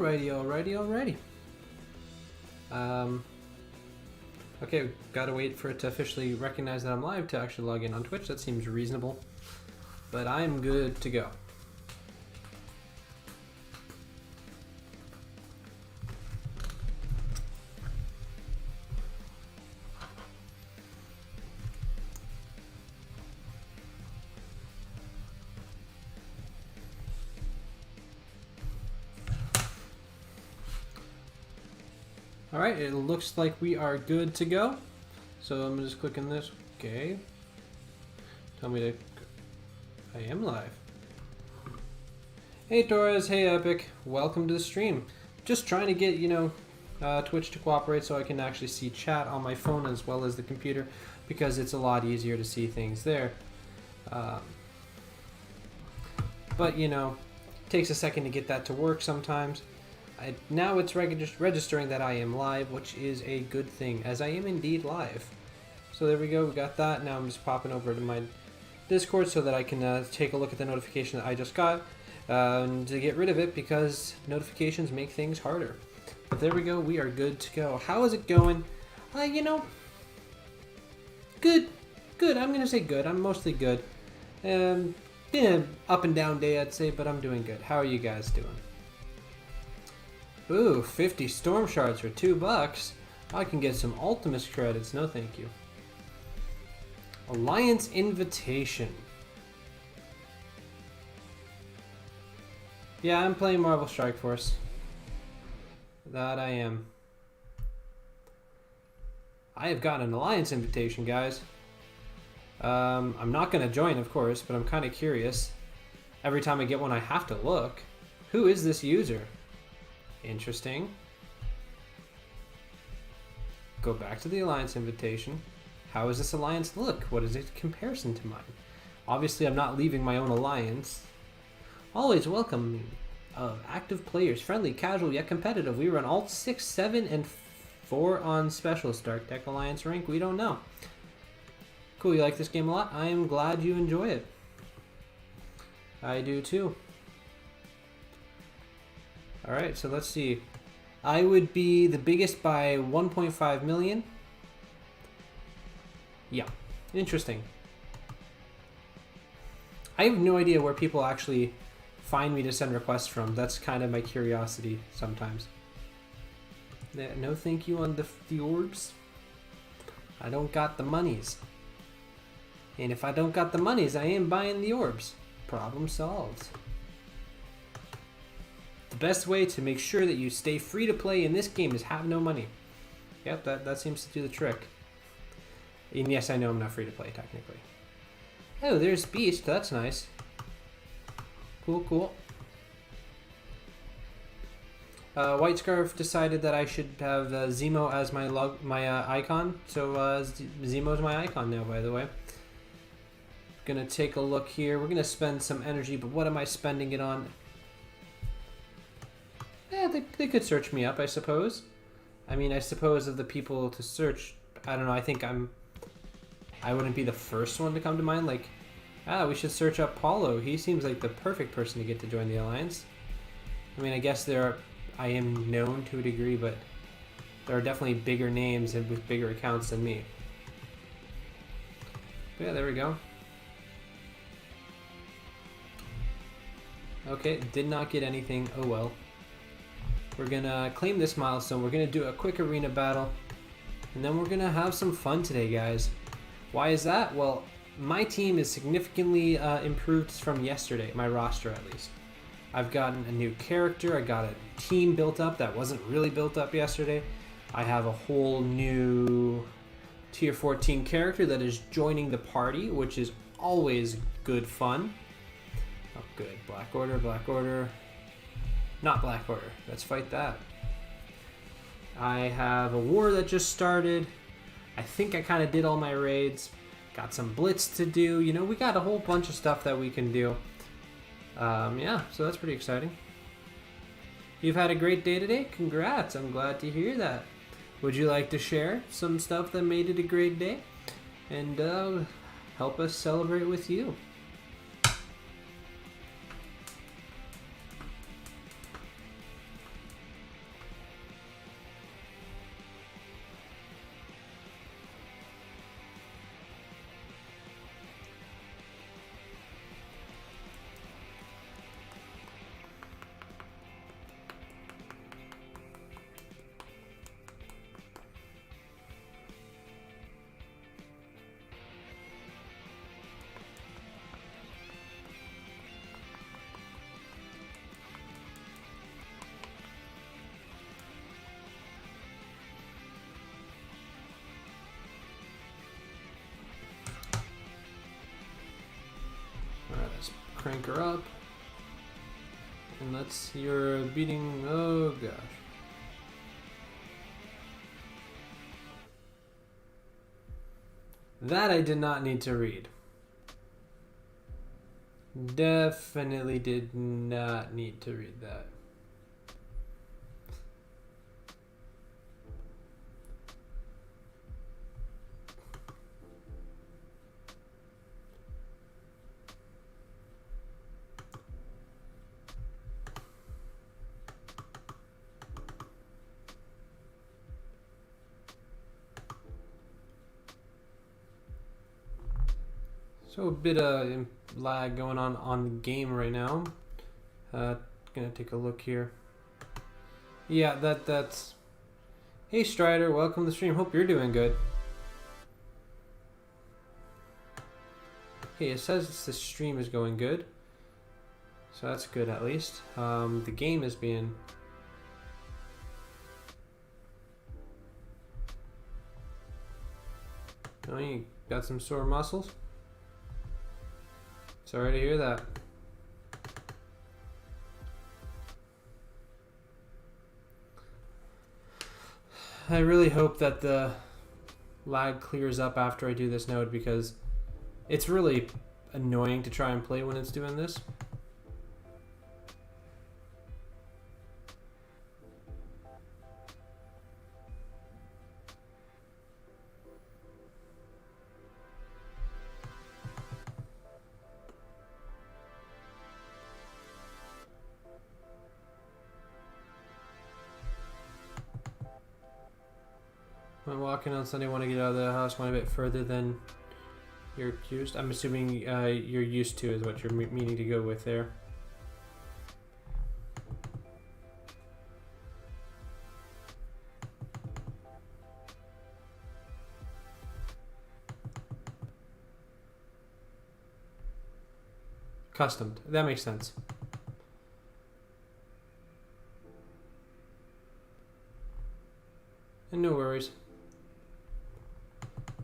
Alrighty. Okay, gotta wait for it to officially recognize that I'm live to actually log in on Twitch. That seems reasonable. But I'm good to go. Alright, it looks like we are good to go. So I'm just clicking this. Okay. Tell me to... I am live. Hey Torres, hey Epic. Welcome to the stream. Just trying to get, Twitch to cooperate so I can actually see chat on my phone as well as the computer, because it's a lot easier to see things there. But, it takes a second to get that to work sometimes. Now it's registering that I am live, which is a good thing, as I am indeed live. So there we go, we got that. Now I'm just popping over to my Discord so that I can take a look at the notification that I just got, to get rid of it, because notifications make things harder. But there we go, we are good to go. How is it going? Good. I'm going to say good. I'm mostly good. Been an up and down day, I'd say, but I'm doing good. How are you guys doing? Ooh, 50 storm shards for $2. I can get some Ultimus credits. No, thank you. Alliance invitation. Yeah, I'm playing Marvel Strike Force. That I am. I have got an Alliance invitation, guys. I'm not going to join, of course, but I'm kind of curious. Every time I get one, I have to look. Who is this user? Interesting. Go back to the Alliance invitation. How does this alliance look? What is it in comparison to mine? Obviously, I'm not leaving my own alliance. Always welcome active players, friendly, casual, yet competitive. We run alt 6, 7, and 4 on special. Start deck alliance rank. We don't know. Cool. You like this game a lot? I am glad you enjoy it. I do too. Alright, so let's see. I would be the biggest by 1.5 million. Yeah, interesting. I have no idea where people actually find me to send requests from. That's kind of my curiosity sometimes. No thank you on the orbs. I don't got the monies. And if I don't got the monies, I am buying the orbs. Problem solved. The best way to make sure that you stay free to play in this game is have no money. Yep, that seems to do the trick. And yes, I know I'm not free to play, technically. Oh, there's Beast. That's nice. Cool. White Scarf decided that I should have Zemo as my icon. So Zemo's my icon now, by the way. Gonna take a look here. We're gonna spend some energy, but what am I spending it on? Yeah, they could search me up, I suppose. I mean, I suppose of the people to search, I don't know, I think I wouldn't be the first one to come to mind. Like, we should search up Paulo. He seems like the perfect person to get to join the Alliance. I mean, I guess I am known to a degree, but there are definitely bigger names and with bigger accounts than me. But yeah, there we go. Okay, did not get anything. Oh well. We're gonna claim this milestone. We're gonna do a quick arena battle, and then we're gonna have some fun today, guys. Why is that? Well, my team is significantly improved from yesterday, my roster at least. I've gotten a new character. I got a team built up that wasn't really built up yesterday. I have a whole new tier 14 character that is joining the party, which is always good fun. Oh, good. Black Order. Not Black Order. Let's fight that. I have a war that just started. I think I kind of did all my raids. Got some blitz to do. We got a whole bunch of stuff that we can do. Yeah, so that's pretty exciting. You've had a great day today? Congrats. I'm glad to hear that. Would you like to share some stuff that made it a great day? And help us celebrate with you. crank her up. And you're beating, oh gosh. That I did not need to read. Definitely did not need to read that. So a bit of lag going on the game right now. Gonna take a look here. Yeah, that's. Hey Strider, welcome to the stream. Hope you're doing good. Hey, it says the stream is going good, so that's good at least. The game is being. Oh, you got some sore muscles? Sorry to hear that. I really hope that the lag clears up after I do this node, because it's really annoying to try and play when it's doing this. When walking on Sunday, want to get out of the house, went a bit further than you're used. I'm assuming you're used to is what you're meaning to go with there. Customed. That makes sense. And no worries.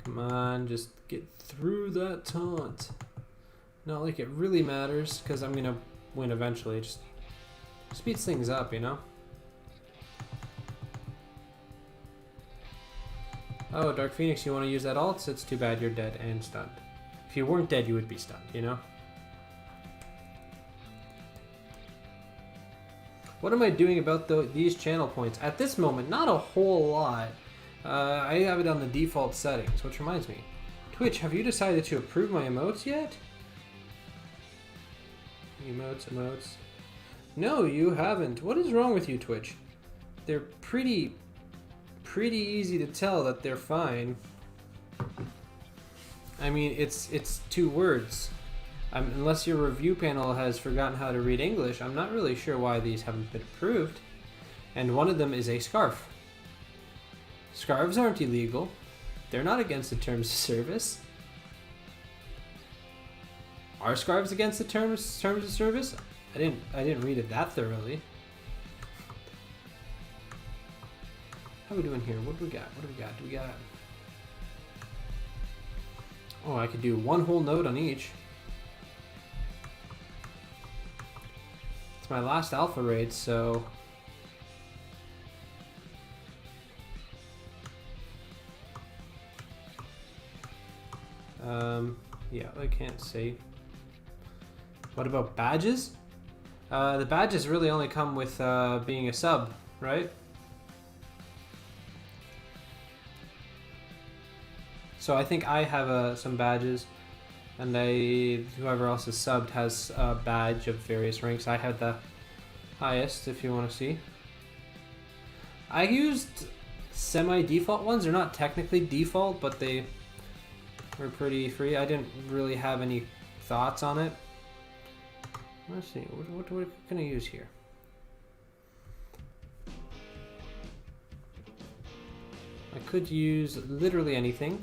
Come on, just get through that taunt. Not like it really matters, because I'm gonna win eventually. Just speeds things up, you know? Oh, Dark Phoenix, you want to use that ult? It's too bad you're dead and stunned. If you weren't dead, you would be stunned, you know? What am I doing about these channel points? At this moment, not a whole lot. I have it on the default settings, which reminds me. Twitch, have you decided to approve my emotes yet? Emotes. No, you haven't. What is wrong with you, Twitch? They're pretty easy to tell that they're fine. I mean, it's 2 words. Unless your review panel has forgotten how to read English, I'm not really sure why these haven't been approved. And one of them is a scarf. Scarves aren't illegal. They're not against the terms of service. Are scarves against the terms of service? I didn't read it that thoroughly. How are we doing here? What do we got? Do we got? Oh, I could do 1 whole node on each. It's my last alpha raid, so yeah, I can't say. What about badges? The badges really only come with being a sub, right? So I think I have some badges, and whoever else is subbed has a badge of various ranks. I had the highest, if you want to see. I used semi-default ones. They're not technically default, but they were pretty free. I didn't really have any thoughts on it. Let's see, what can I use here? I could use literally anything.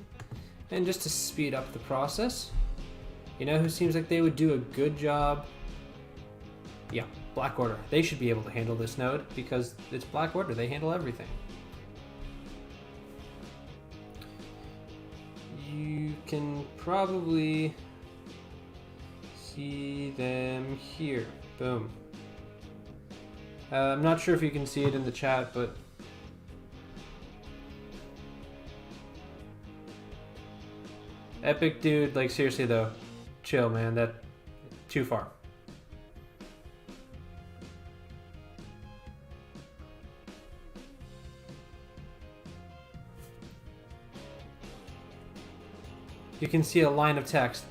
And just to speed up the process, you know who seems like they would do a good job? Yeah, Black Order. They should be able to handle this node because it's Black Order. They handle everything. You can probably see them here. Boom. I'm not sure if you can see it in the chat, but Epic dude, like seriously though, chill man, that too far. You can see a line of text.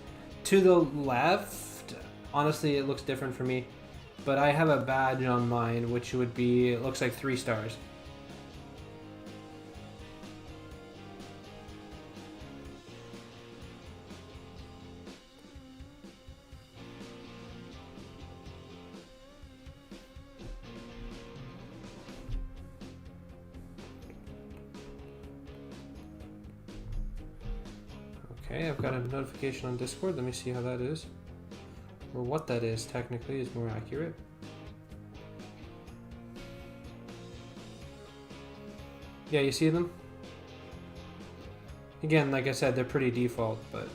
To the left, honestly it looks different for me, but I have a badge on mine which would be, it looks like 3 stars. Okay, I've got a notification on Discord. Let me see how that is. Or what that is, technically, is more accurate. Yeah, you see them? Again, like I said, they're pretty default, but...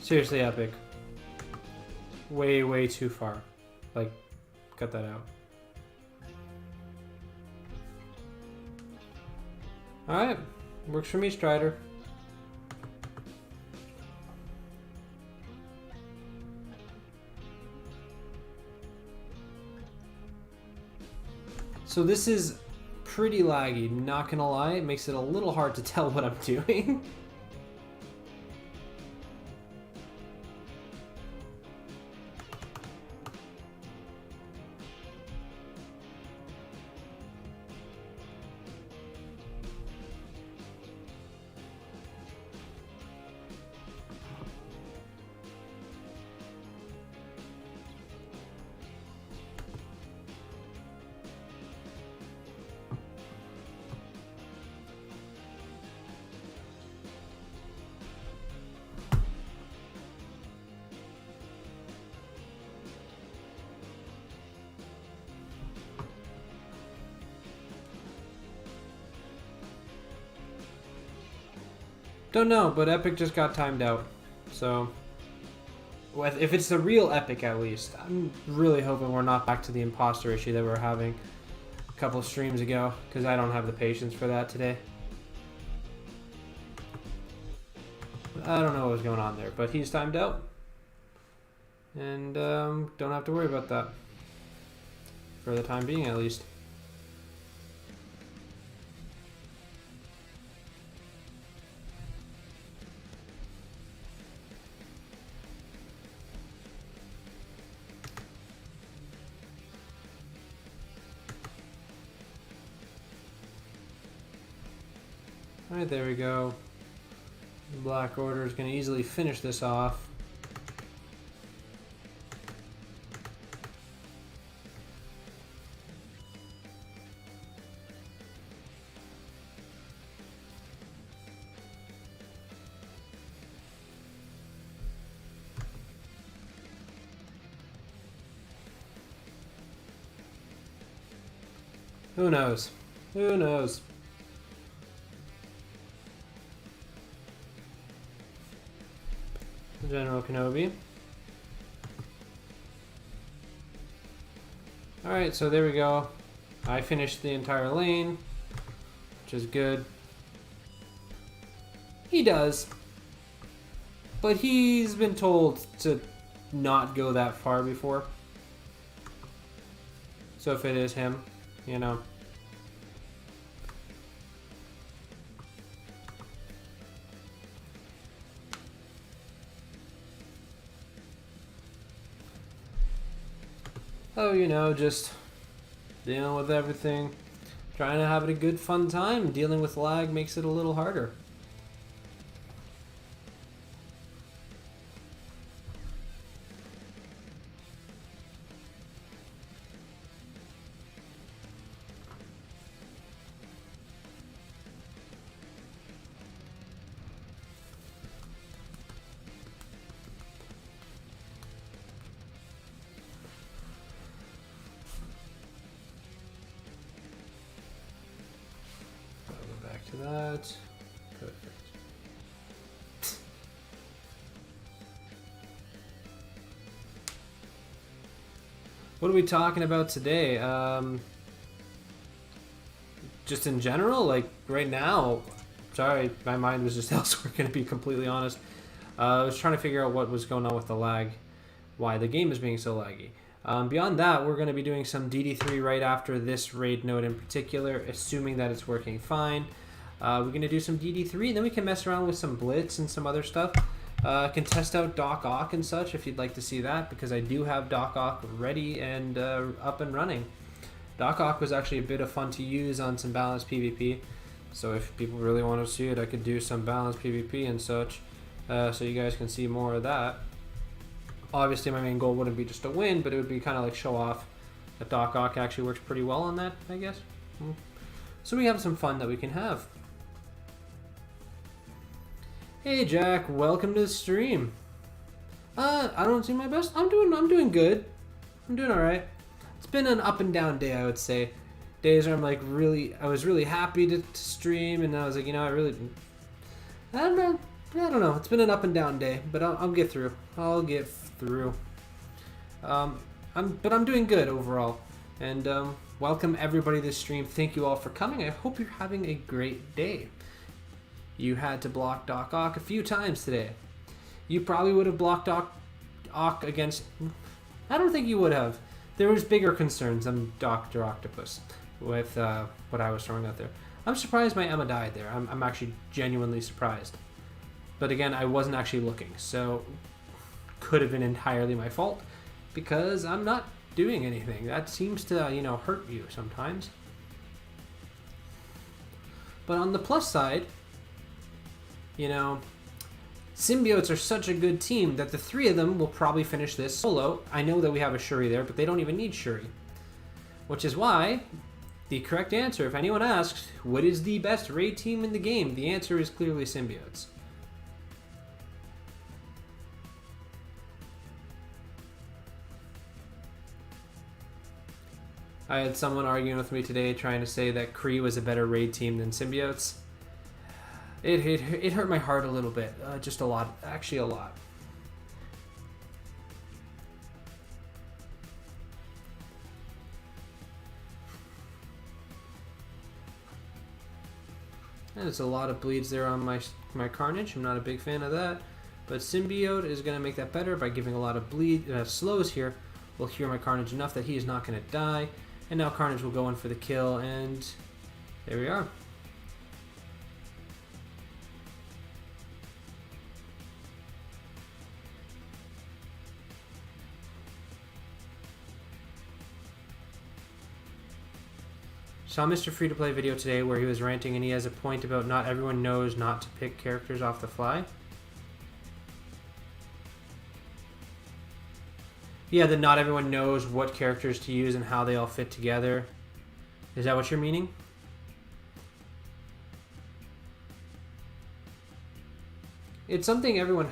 Seriously, Epic. Way, way too far. Like, cut that out. Alright. Works for me, Strider. So this is pretty laggy, not gonna lie. It makes it a little hard to tell what I'm doing. Don't know, but Epic just got timed out. So, if it's the real Epic at least, I'm really hoping we're not back to the imposter issue that we were having a couple of streams ago, because I don't have the patience for that today. I don't know what was going on there, but he's timed out. And don't have to worry about that. For the time being, at least. Alright, there we go. Black Order is going to easily finish this off. Who knows? Who knows? General Kenobi. Alright, so there we go. I finished the entire lane, which is good. He does. But he's been told to not go that far before. So if it is him, you know. Oh, you know, just dealing with everything. Trying to have it a good fun time. Dealing with lag makes it a little harder. to that. Perfect. What are we talking about today? Just in general, like right now, sorry, my mind was just elsewhere, gonna be completely honest. I was trying to figure out what was going on with the lag, why the game is being so laggy. Beyond that, we're going to be doing some DD3 right after this raid node in particular, assuming that it's working fine. We're going to do some DD3, and then we can mess around with some Blitz and some other stuff. Can test out Doc Ock and such if you'd like to see that, because I do have Doc Ock ready and up and running. Doc Ock was actually a bit of fun to use on some balanced PvP, so if people really want to see it, I could do some balanced PvP and such, so you guys can see more of that. Obviously, my main goal wouldn't be just to win, but it would be kind of like show off that Doc Ock actually works pretty well on that, I guess. So we have some fun that we can have. Hey Jack, welcome to the stream. I don't see my best. I'm doing good. I'm doing all right. It's been an up and down day, I would say. Days where I'm like I was really happy to stream, and I was like, you know, I don't know. It's been an up and down day, but I'll get through. I'll get through. I'm doing good overall, and welcome everybody to the stream. Thank you all for coming. I hope you're having a great day. You had to block Doc Ock a few times today. You probably would have blocked Doc Ock against... I don't think you would have. There was bigger concerns than Dr. Octopus with what I was throwing out there. I'm surprised my Emma died there. I'm actually genuinely surprised. But again, I wasn't actually looking, so could have been entirely my fault because I'm not doing anything. That seems to, hurt you sometimes. But on the plus side, symbiotes are such a good team that the three of them will probably finish this solo. I know that we have a Shuri there, but they don't even need Shuri. Which is why the correct answer, if anyone asks, what is the best raid team in the game? The answer is clearly symbiotes. I had someone arguing with me today trying to say that Kree was a better raid team than symbiotes. It hurt my heart a little bit. Just a lot. Actually, a lot. And there's a lot of bleeds there on my Carnage. I'm not a big fan of that. But Symbiote is going to make that better by giving a lot of slows here. Will heal my Carnage enough that he is not going to die. And now Carnage will go in for the kill, and there we are. Saw Mr. Free to Play video today where he was ranting, and he has a point about not everyone knows not to pick characters off the fly. Yeah, that not everyone knows what characters to use and how they all fit together. Is that what you're meaning? It's something everyone...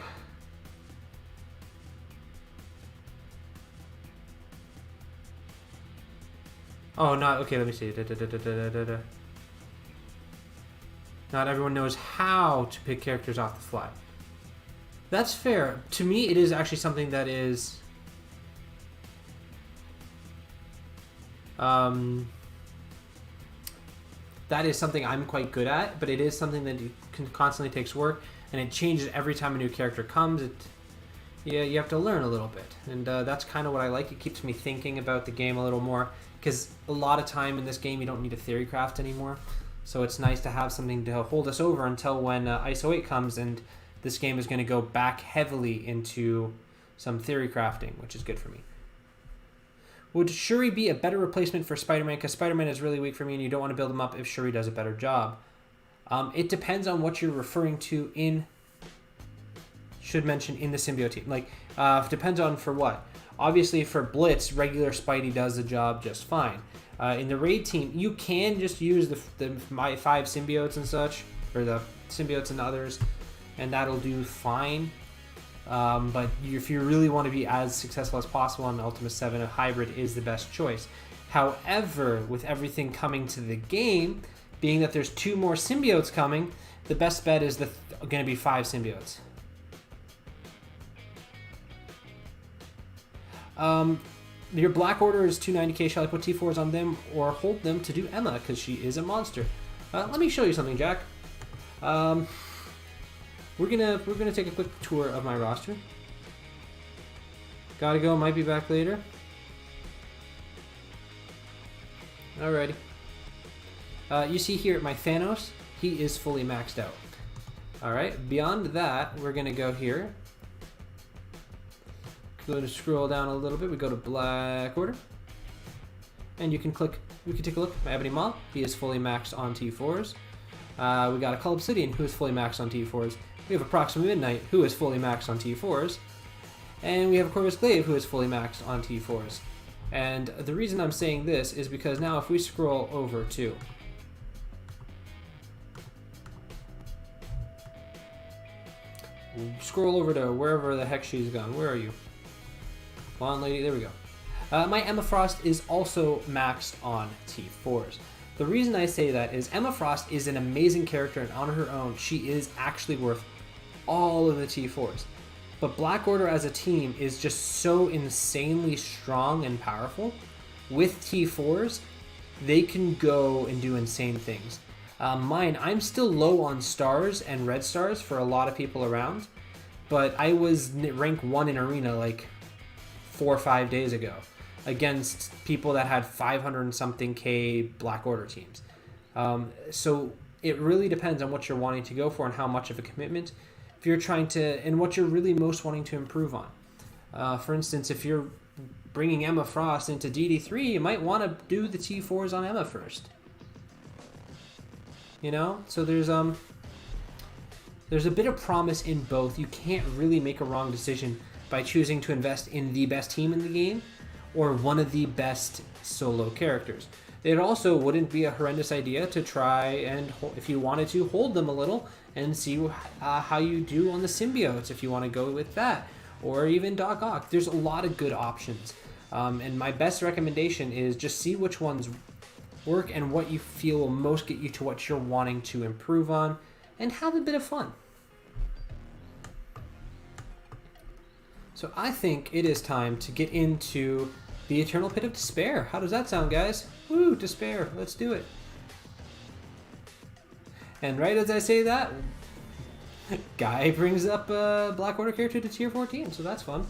Oh, not... Okay, let me see. Not everyone knows how to pick characters off the fly. That's fair. To me, it is actually something that is... that is something I'm quite good at, but it is something that constantly takes work, and it changes every time a new character comes. Yeah, you have to learn a little bit, and that's kind of what I like. It keeps me thinking about the game a little more, because a lot of time in this game you don't need a theory craft anymore, so it's nice to have something to hold us over until when ISO 8 comes, and this game is going to go back heavily into some theory crafting, which is good for me. Would Shuri be a better replacement for Spider-Man? Because Spider-Man is really weak for me, and you don't want to build him up if Shuri does a better job. It depends on what you're referring to in... Should mention in the symbiote team. Like, depends on for what. Obviously, for Blitz, regular Spidey does the job just fine. In the raid team, you can just use my 5 symbiotes and such, or the symbiotes and others, and that'll do fine. But if you really want to be as successful as possible on Ultima 7, a hybrid is the best choice. However, with everything coming to the game, being that there's 2 more symbiotes coming, the best bet is going to be 5 symbiotes. Your Black Order is 290k. Shall I put T4s on them or hold them to do Emma because she is a monster? Let me show you something, Jack. We're gonna take a quick tour of my roster. Gotta go. Might be back later. Alrighty. You see here my Thanos. He is fully maxed out. All right. Beyond that, we're gonna go here. Go to scroll down a little bit. We go to Black Order, and you can click. We can take a look. My Ebony Maw, he is fully maxed on T4s. We got a Cull Obsidian, who is fully maxed on T4s. We have a Proxima Midnight, who is fully maxed on T4s, and we have a Corvus Glaive, who is fully maxed on T4s. And the reason I'm saying this is because now if we scroll over to wherever the heck she's gone. Where are you? Come on, lady. There we go. My Emma Frost is also maxed on T4s. The reason I say that is Emma Frost is an amazing character, and on her own, she is actually worth all of the T4s. But Black Order as a team is just so insanely strong and powerful. With T4s, they can go and do insane things. I'm still low on stars and red stars for a lot of people around, but I was rank 1 in Arena like 4 or 5 days ago against people that had 500 and something K Black Order teams. So it really depends on what you're wanting to go for and how much of a commitment if you're trying to, and what you're really most wanting to improve on. For instance, if you're bringing Emma Frost into DD3, you might want to do the T4s on Emma first. You know, so there's a bit of promise in both. You can't really make a wrong decision by choosing to invest in the best team in the game or one of the best solo characters. It also wouldn't be a horrendous idea to try and, if you wanted to, hold them a little and see how you do on the symbiotes if you want to go with that, or even Doc Ock. There's a lot of good options, and my best recommendation is just see which ones work and what you feel will most get you to what you're wanting to improve on, and have a bit of fun. So I think it is time to get into the Eternal Pit of Despair. How does that sound, guys? Woo, despair. Let's do it. And right as I say that, Guy brings up a Black Order character to tier 14, so that's fun.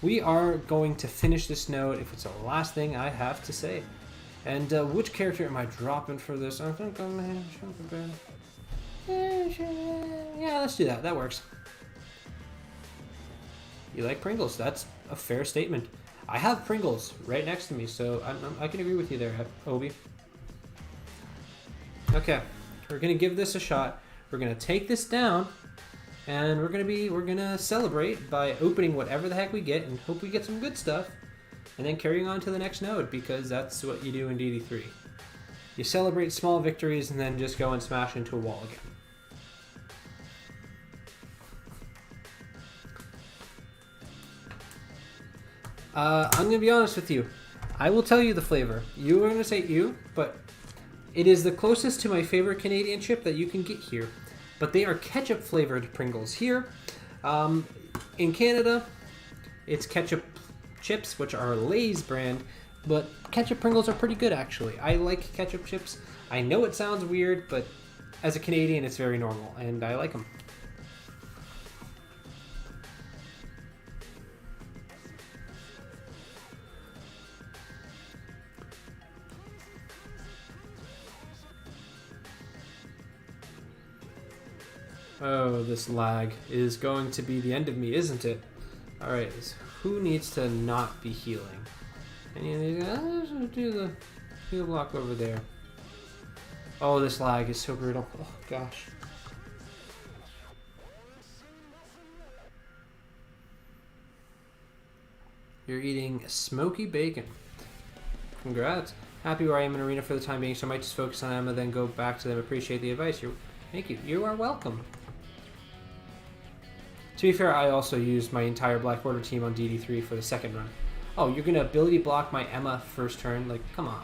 We are going to finish this node if it's the last thing I have to say. And which character am I dropping for this? I think I'm... Yeah, let's do that. That works. You like Pringles? That's a fair statement. I have Pringles right next to me, so I can agree with you there, Obi. Okay, we're gonna give this a shot. We're gonna take this down, and we're gonna celebrate by opening whatever the heck we get, and hope we get some good stuff, and then carrying on to the next node, because that's what you do in DD3. You celebrate small victories, and then just go and smash into a wall again. I'm gonna be honest with you. I will tell you the flavor. You are gonna say ew, but it is the closest to my favorite Canadian chip that you can get here. But they are ketchup flavored Pringles here. In Canada, it's ketchup chips, which are Lay's brand, but ketchup Pringles are pretty good actually. I like ketchup chips. I know it sounds weird, but as a Canadian, it's very normal, and I like them. Oh, this lag is going to be the end of me, isn't it? Alright, so who needs to not be healing? Any of these guys? Do the heal block over there. Oh, this lag is so brutal. Oh, gosh. You're eating smoky bacon. Congrats. Happy where I am in Arena for the time being, so I might just focus on Emma, then go back to them. Appreciate the advice. Thank you. You are welcome. To be fair, I also used my entire Black Order team on DD3 for the second run. Oh, you're going to ability block my Emma first turn? Like, come on.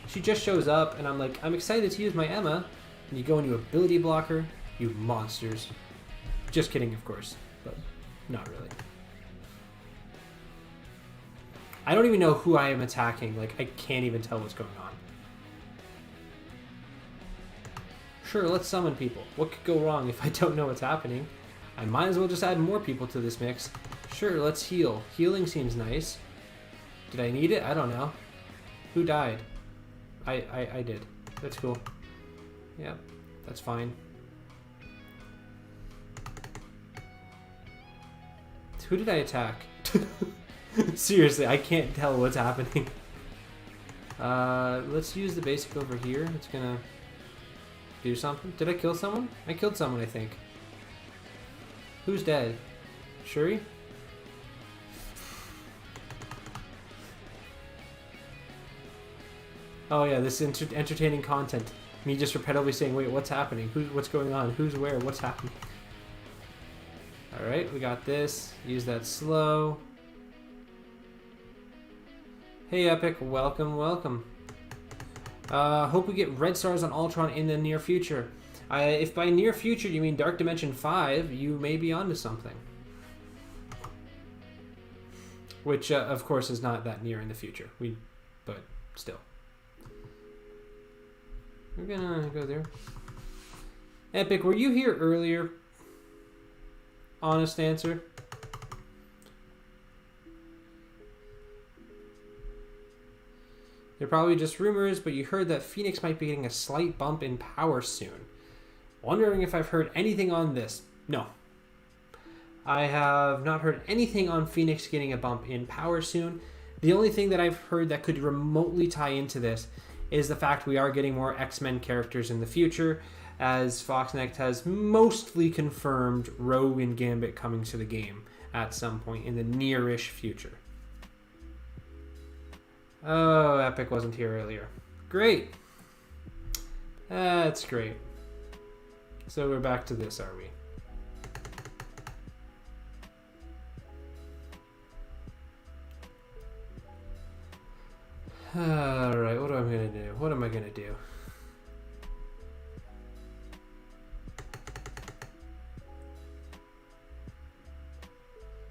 She just shows up, and I'm like, I'm excited to use my Emma. And you go into ability blocker, you monsters. Just kidding, of course, but not really. I don't even know who I am attacking. Like, I can't even tell what's going on. Sure, let's summon people. What could go wrong if I don't know what's happening? I might as well just add more people to this mix. Sure, let's heal. Healing seems nice. Did I need it? I don't know. Who died? I did. That's cool. Yeah, that's fine. Who did I attack? Seriously, I can't tell what's happening. Let's use the basic over here. It's gonna do something. Did I kill someone? I killed someone, I think. Who's dead? Shuri? Oh yeah, this entertaining content. Me just repetitively saying, wait, what's happening? What's going on? Who's where? What's happening? Alright, we got this. Use that slow. Hey Epic, welcome, welcome. Hope we get red stars on Ultron in the near future. If by near future you mean Dark Dimension 5, you may be onto something. Which, of course, is not that near in the future. But still. We're gonna go there. Epic, were you here earlier? Honest answer. They're probably just rumors, but you heard that Phoenix might be getting a slight bump in power soon. Wondering if I've heard anything on this. No. I have not heard anything on Phoenix getting a bump in power soon. The only thing that I've heard that could remotely tie into this is the fact we are getting more X-Men characters in the future, as Foxnext has mostly confirmed Rogue and Gambit coming to the game at some point in the near-ish future. Oh, Epic wasn't here earlier. Great. That's great. So we're back to this, are we? Alright, what am I going to do? What am I going to do?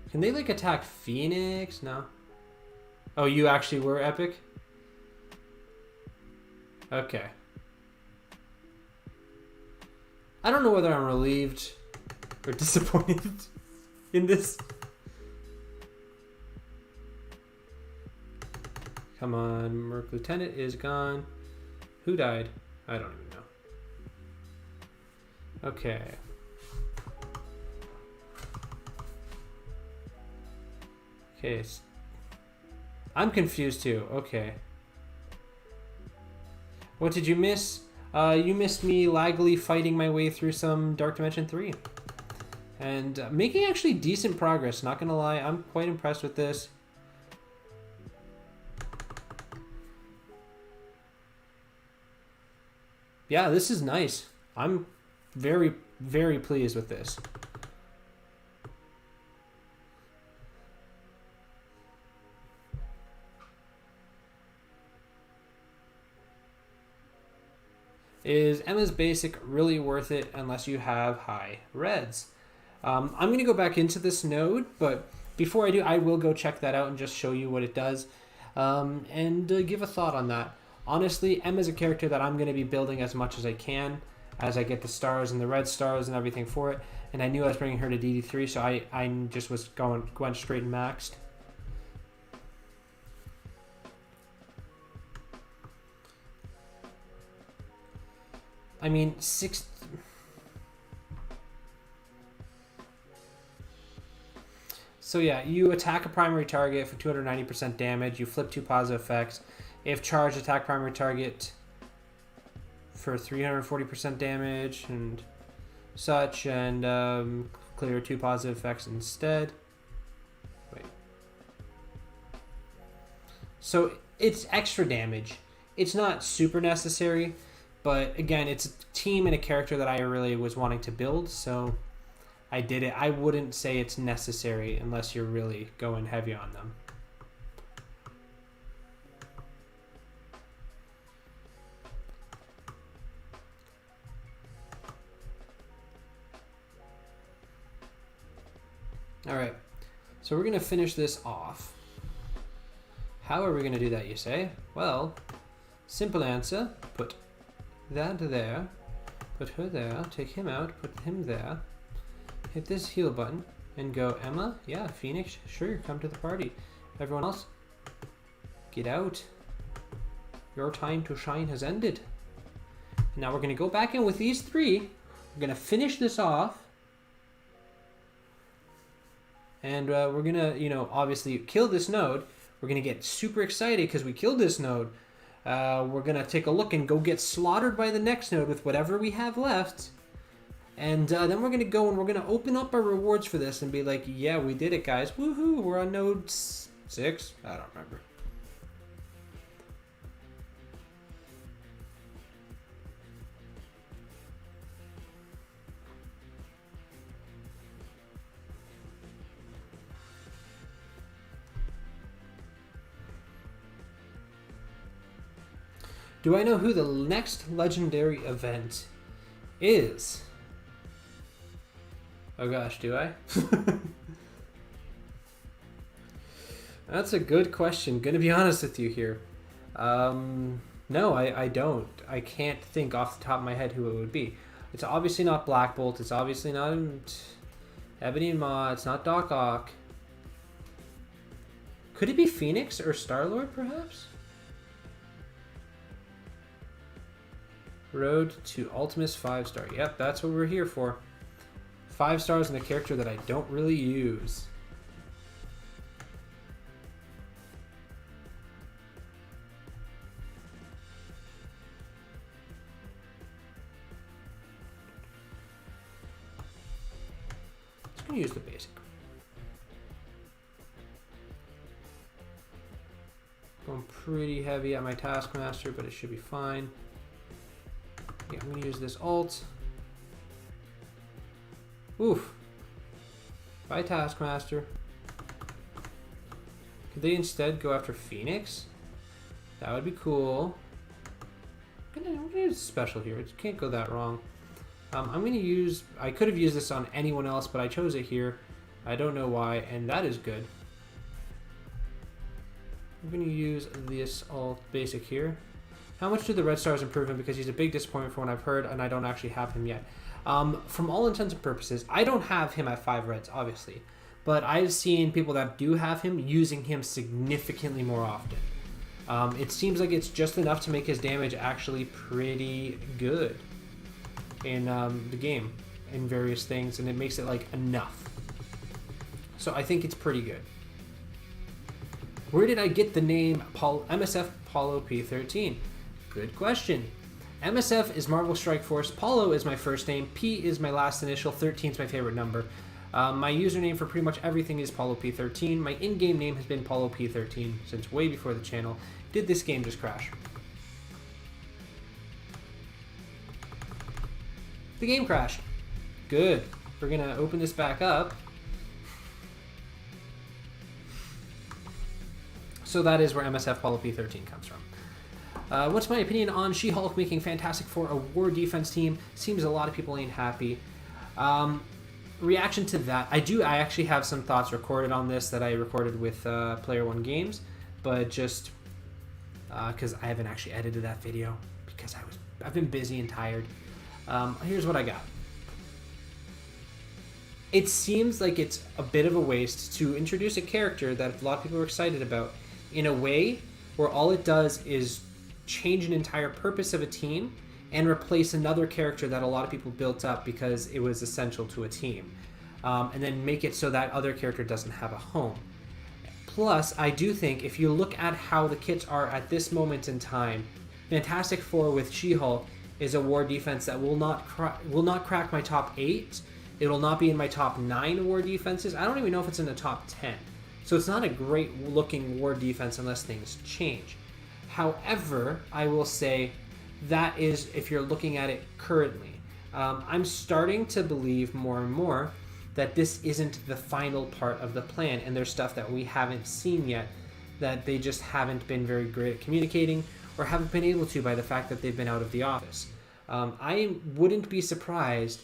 Can they, like, attack Phoenix? No. Oh, you actually were Epic? Okay. I don't know whether I'm relieved or disappointed in this. Come on, Merc Lieutenant is gone. Who died? I don't even know. Okay. Okay. I'm confused too. Okay. What did you miss? You missed me laggily fighting my way through some Dark Dimension 3. And making actually decent progress, not gonna lie. I'm quite impressed with this. Yeah, this is nice. I'm very, very pleased with this. Is Emma's basic really worth it unless you have high reds? I'm going to go back into this node, but before I do, I will go check that out and just show you what it does and give a thought on that. Honestly, Emma's a character that I'm going to be building as much as I can as I get the stars and the red stars and everything for it. And I knew I was bringing her to DD3, so I just was going straight and maxed. I mean, So yeah, you attack a primary target for 290% damage. You flip 2 positive effects. If charged, attack primary target for 340% damage and such, and clear 2 positive effects instead. Wait. So it's extra damage. It's not super necessary, but again, it's a team and a character that I really was wanting to build, so I did it. I wouldn't say it's necessary unless you're really going heavy on them. All right, so we're gonna finish this off. How are we gonna do that, you say? Well, simple answer, put that there, put her there, take him out, put him there, hit this heal button, and go, Emma, yeah, Phoenix, sure, come to the party. Everyone else, get out. Your time to shine has ended. Now we're gonna go back in with these three. We're gonna finish this off. And we're gonna, obviously kill this node. We're gonna get super excited because we killed this node. We're gonna take a look and go get slaughtered by the next node with whatever we have left. And then we're gonna go and we're gonna open up our rewards for this and be like, yeah, we did it, guys. Woohoo, we're on node 6. I don't remember. Do I know who the next legendary event is? Oh gosh, do I? That's a good question. Gonna be honest with you here. No, I don't. I can't think off the top of my head who it would be. It's obviously not Black Bolt. It's obviously not Ebony and Maw. It's not Doc Ock. Could it be Phoenix or Star-Lord, perhaps? Road to Ultimus 5-star. Yep, that's what we're here for. 5 stars in a character that I don't really use. Just gonna use the basic. Going pretty heavy at my Taskmaster, but it should be fine. Yeah, I'm gonna use this alt. Oof. By Taskmaster. Could they instead go after Phoenix? That would be cool. I'm gonna use special here. It can't go that wrong. I'm gonna use. I could have used this on anyone else, but I chose it here. I don't know why, and that is good. I'm gonna use this alt basic here. How much do the red stars improve him? Because he's a big disappointment from what I've heard, and I don't actually have him yet. From all intents and purposes, I don't have him at 5 reds, obviously. But I've seen people that do have him using him significantly more often. It seems like it's just enough to make his damage actually pretty good in the game, in various things, and it makes it like enough. So I think it's pretty good. Where did I get the name MSF Paulo P13? Good question. MSF is Marvel Strike Force, Paulo is my first name, P is my last initial, 13 is my favorite number. My username for pretty much everything is Paulo P13. My in-game name has been Paulo P13 since way before the channel. Did this game just crash? The game crashed. Good. We're gonna open this back up. So that is where MSF Paulo P13 comes from. What's my opinion on She-Hulk making Fantastic Four a war defense team? Seems a lot of people ain't happy. Reaction to that, I actually have some thoughts recorded on this that I recorded with Player One Games, but just because I haven't actually edited that video because I've been busy and tired. Here's what I got. It seems like it's a bit of a waste to introduce a character that a lot of people are excited about in a way where all it does is change an entire purpose of a team and replace another character that a lot of people built up because it was essential to a team, and then make it so that other character doesn't have a home. Plus, I do think if you look at how the kits are at this moment in time, Fantastic Four with She-Hulk is a war defense that will not crack my top 8. It will not be in my top 9 war defenses. I don't even know if it's in the top 10. So it's not a great looking war defense unless things change. However, I will say that is if you're looking at it currently. I'm starting to believe more and more that this isn't the final part of the plan, and there's stuff that we haven't seen yet that they just haven't been very great at communicating or haven't been able to by the fact that they've been out of the office. I wouldn't be surprised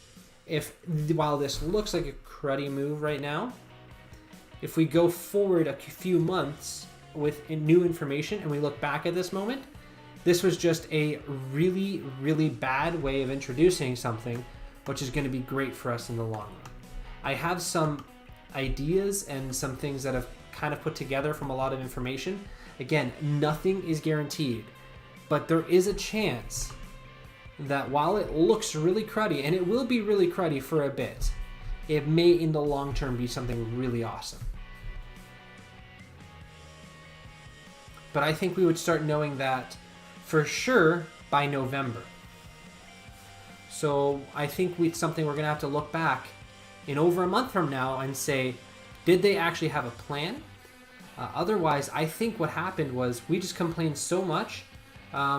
if, while this looks like a cruddy move right now, if we go forward a few months with new information and we look back at this moment, this was just a really, really bad way of introducing something, which is going to be great for us in the long run. I have some ideas and some things that I've kind of put together from a lot of information. Again, nothing is guaranteed, but there is a chance that while it looks really cruddy, and it will be really cruddy for a bit, it may in the long term be something really awesome. But I think we would start knowing that for sure by November. So I think it's something we're going to have to look back in over a month from now and say, did they actually have a plan? Otherwise, I think what happened was we just complained so much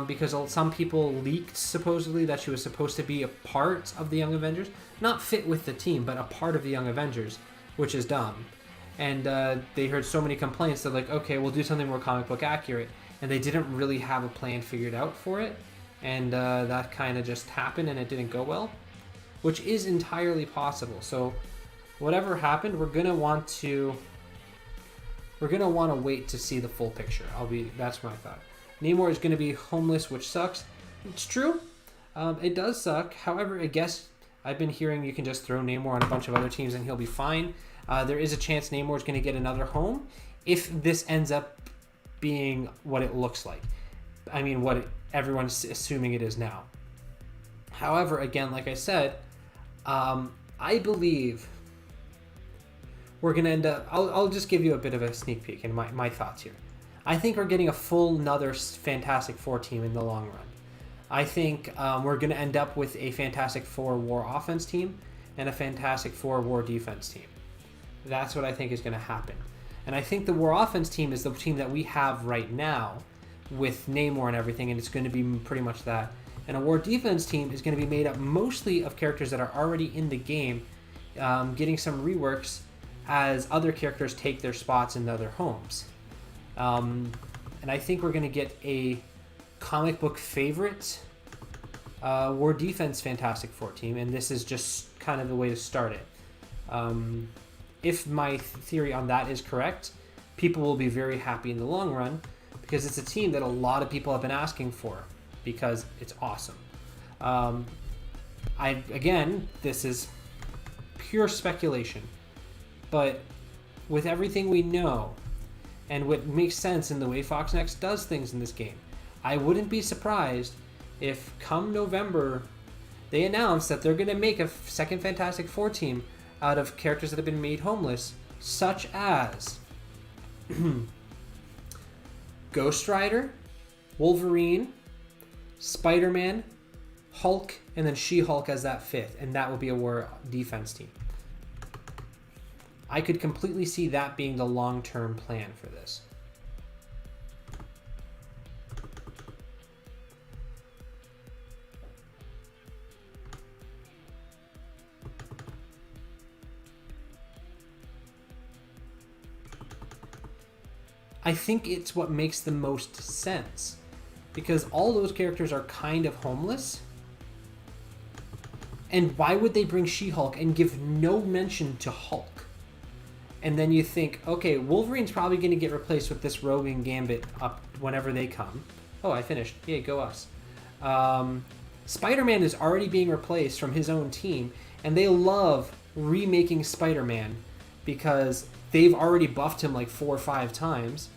because some people leaked supposedly that she was supposed to be a part of the Young Avengers. Not fit with the team, but a part of the Young Avengers, which is dumb. And they heard so many complaints, they're like, okay, we'll do something more comic book accurate. And they didn't really have a plan figured out for it. And that kind of just happened and it didn't go well, which is entirely possible. So whatever happened, we're going to want to wait to see the full picture. That's my thought. Namor is going to be homeless, which sucks. It's true. It does suck. However, I guess I've been hearing you can just throw Namor on a bunch of other teams and he'll be fine. There is a chance Namor is going to get another home if this ends up being what it looks like. I mean, what everyone's assuming it is now. However, again, like I said, I believe we're going to end up... I'll just give you a bit of a sneak peek in my thoughts here. I think we're getting a full another Fantastic Four team in the long run. I think we're going to end up with a Fantastic Four War offense team and a Fantastic Four War defense team. That's what I think is going to happen. And I think the War offense team is the team that we have right now with Namor and everything, and it's going to be pretty much that. And a War defense team is going to be made up mostly of characters that are already in the game, getting some reworks as other characters take their spots in other homes. And I think we're going to get a comic book favorite War defense Fantastic Four team, and this is just kind of the way to start it. If my theory on that is correct, people will be very happy in the long run because it's a team that a lot of people have been asking for because it's awesome. Again, this is pure speculation, but with everything we know and what makes sense in the way Fox Next does things in this game, I wouldn't be surprised if come November they announce that they're going to make a second Fantastic Four team out of characters that have been made homeless, such as Ghost Rider, Wolverine, Spider-Man, Hulk, and then She-Hulk as that fifth, and that would be a War defense team. I could completely see that being the long-term plan for this. I think it's what makes the most sense because all those characters are kind of homeless. And why would they bring She-Hulk and give no mention to Hulk? And then you think, okay, Wolverine's probably going to get replaced with this Rogue and Gambit up whenever they come. Oh, I finished. Yay, go us. Spider-Man is already being replaced from his own team, and they love remaking Spider-Man because they've already buffed him like 4 or 5 times.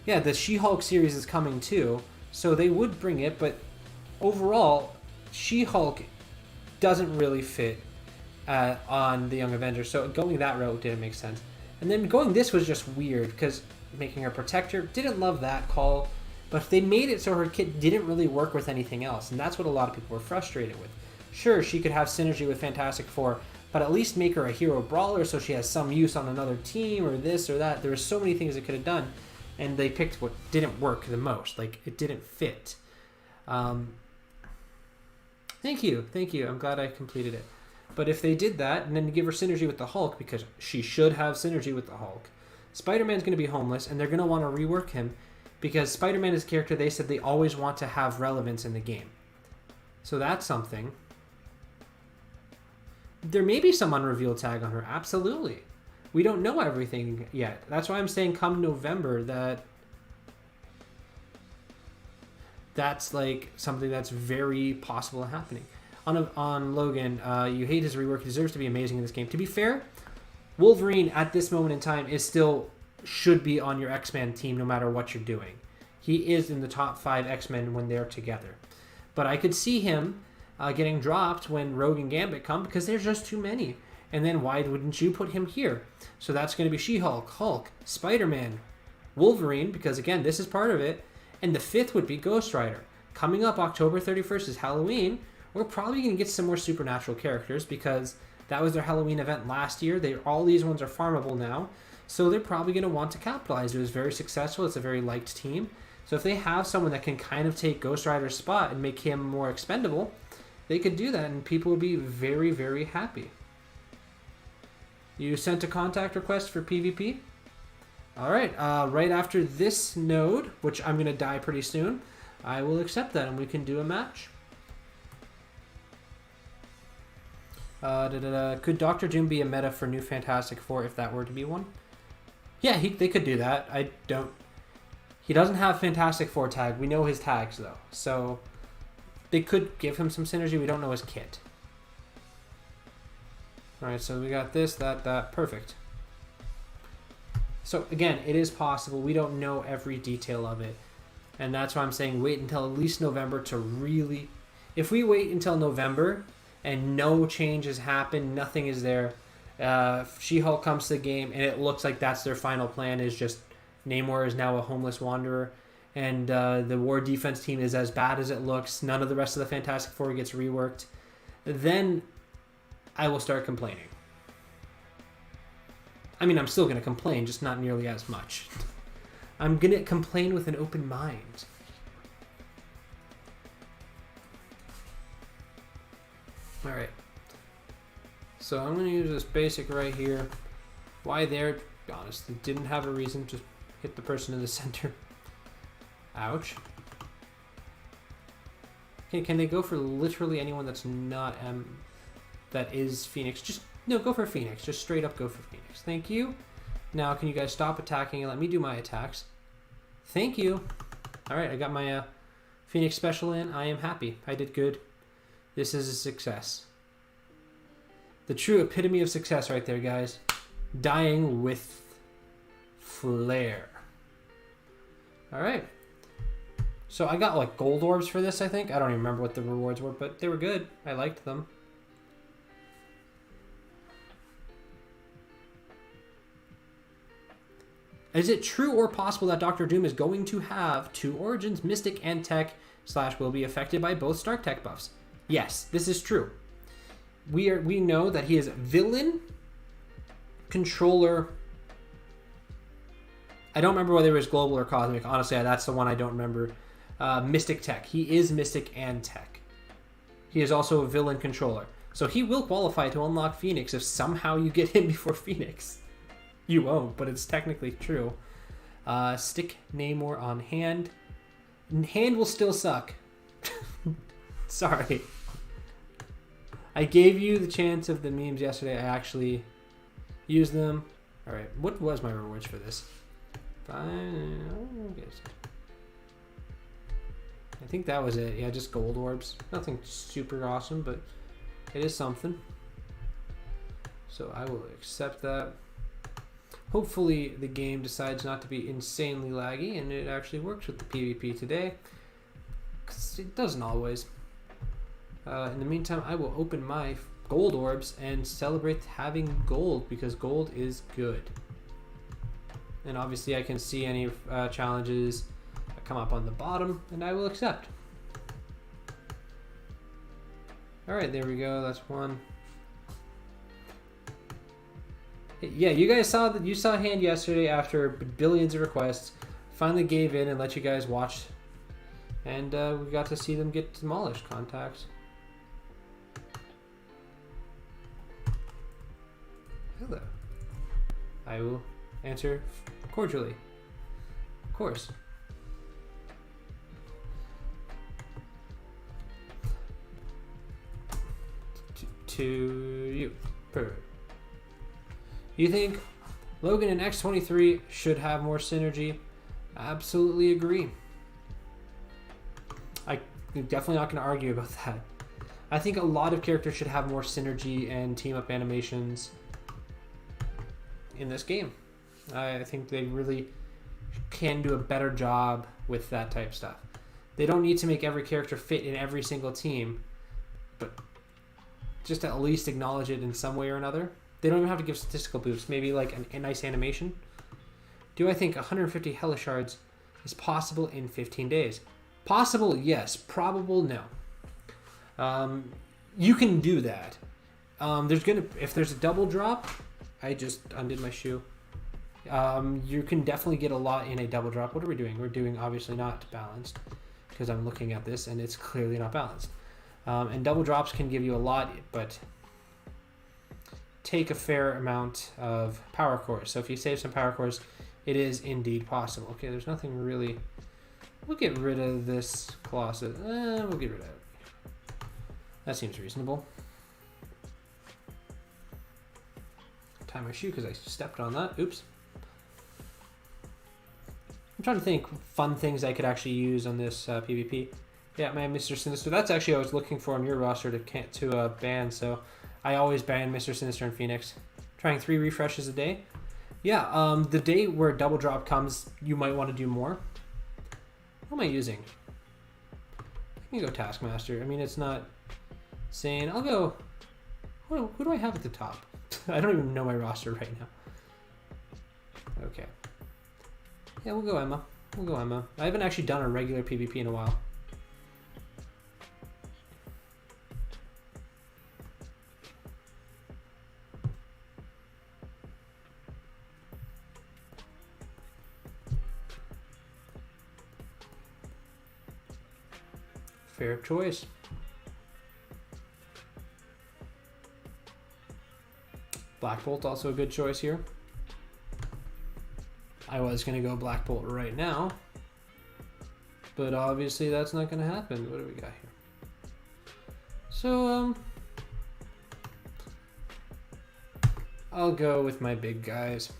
Yeah, the She-Hulk series is coming too, so they would bring it, but overall, She-Hulk doesn't really fit on the Young Avengers, so going that route didn't make sense. And then going this was just weird, because making her protector, didn't love that call, but they made it so her kit didn't really work with anything else, and that's what a lot of people were frustrated with. Sure, she could have synergy with Fantastic Four, but at least make her a hero brawler so she has some use on another team or this or that. There were so many things they could have done, and they picked what didn't work the most. Like, it didn't fit. Thank you. I'm glad I completed it. But if they did that, and then give her synergy with the Hulk, because she should have synergy with the Hulk, Spider-Man's going to be homeless, and they're going to want to rework him, because Spider-Man is a character they said they always want to have relevance in the game. So that's something. There may be some unrevealed tag on her, absolutely. We don't know everything yet. That's why I'm saying come November that's like something that's very possible happening. On Logan, you hate his rework. He deserves to be amazing in this game. To be fair, Wolverine at this moment in time should be on your X-Men team no matter what you're doing. He is in the top 5 X-Men when they're together. But I could see him getting dropped when Rogue and Gambit come because there's just too many. And then why wouldn't you put him here? So that's going to be She-Hulk, Hulk, Spider-Man, Wolverine, because again, this is part of it. And the 5th would be Ghost Rider. Coming up October 31st is Halloween. We're probably going to get some more supernatural characters because that was their Halloween event last year. All these ones are farmable now. So they're probably going to want to capitalize. It was very successful. It's a very liked team. So if they have someone that can kind of take Ghost Rider's spot and make him more expendable, they could do that and people would be very, very happy. You sent a contact request for PvP? Alright, right after this node, which I'm going to die pretty soon, I will accept that and we can do a match. Could Doctor Doom be a meta for New Fantastic Four if that were to be one? Yeah, they could do that. He doesn't have Fantastic Four tag. We know his tags though. So they could give him some synergy. We don't know his kit. Alright, so we got this, that. Perfect. So again, it is possible. We don't know every detail of it. And that's why I'm saying wait until at least November to really... If we wait until November and no changes happen, nothing is there, She-Hulk comes to the game and it looks like that's their final plan, is just Namor is now a homeless wanderer and the war defense team is as bad as it looks, none of the rest of the Fantastic Four gets reworked, then I will start complaining. I mean, I'm still going to complain, just not nearly as much. I'm going to complain with an open mind. Alright. So I'm going to use this basic right here. Why there? To be honest, it didn't have a reason. Just hit the person in the center. Ouch. Okay, can they go for literally anyone that's not that is Phoenix? No, go for Phoenix. Just straight up go for Phoenix. Thank you. Now, can you guys stop attacking and let me do my attacks? Thank you. Alright, I got my Phoenix special in. I am happy. I did good. This is a success. The true epitome of success right there, guys. Dying with flair. Alright. So I got like gold orbs for this, I think. I don't even remember what the rewards were, but they were good. I liked them. Is it true or possible that Doctor Doom is going to have 2 origins, Mystic and Tech, / will be affected by both Stark Tech buffs? Yes, this is true. We know that he is villain, controller. I don't remember whether it was global or cosmic. Honestly, that's the one I don't remember. Mystic Tech. He is Mystic and Tech. He is also a villain controller. So he will qualify to unlock Phoenix if somehow you get him before Phoenix. You won't, but it's technically true. Stick Namor on hand. Hand will still suck. Sorry. I gave you the chance of the memes yesterday. I actually used them. Alright, what was my rewards for this? I think that was it. Yeah, just gold orbs. Nothing super awesome, but it is something. So I will accept that. Hopefully the game decides not to be insanely laggy and it actually works with the PvP today. Because it doesn't always. In the meantime, I will open my gold orbs and celebrate having gold because gold is good. And obviously I can see any challenges that come up on the bottom and I will accept. Alright, there we go. That's one. Yeah, you guys saw that. You saw Hand yesterday after billions of requests. Finally gave in and let you guys watch. And we got to see them get demolished. Contacts. Hello. I will answer cordially. Of course. To you. Perfect. You think Logan and X23 should have more synergy. Absolutely agree. I'm definitely not going to argue about that. I think a lot of characters should have more synergy and team up animations in this game. I think they really can do a better job with that type of stuff. They don't need to make every character fit in every single team, but just at least acknowledge it in some way or another. They don't even have to give statistical boosts. Maybe like a nice animation. Do I think 150 Hellish Shards is possible in 15 days? Possible, yes. Probable, no. You can do that. If there's a double drop, I just undid my shoe. You can definitely get a lot in a double drop. What are we doing? We're doing obviously not balanced because I'm looking at this and it's clearly not balanced. And double drops can give you a lot, but take a fair amount of power cores. So if you save some power cores, it is indeed possible. Okay, there's nothing really. We'll get rid of this Colossus. We'll get rid of it. That seems reasonable. Tie my shoe because I stepped on that. Oops. I'm trying to think fun things I could actually use on this PvP. Yeah, my Mr. Sinister. That's actually what I was looking for on your roster to ban. So I always ban Mr. Sinister and Phoenix. Trying 3 refreshes a day. Yeah, the day where double drop comes, you might want to do more. What am I using? I can go Taskmaster. I mean, it's not saying... I'll go... Who do I have at the top? I don't even know my roster right now. Okay. Yeah, we'll go Emma. We'll go Emma. I haven't actually done a regular PvP in a while. Fair choice. Black Bolt also a good choice here. I was going to go Black Bolt right now, but obviously that's not going to happen. What do we got here? So, I'll go with my big guys.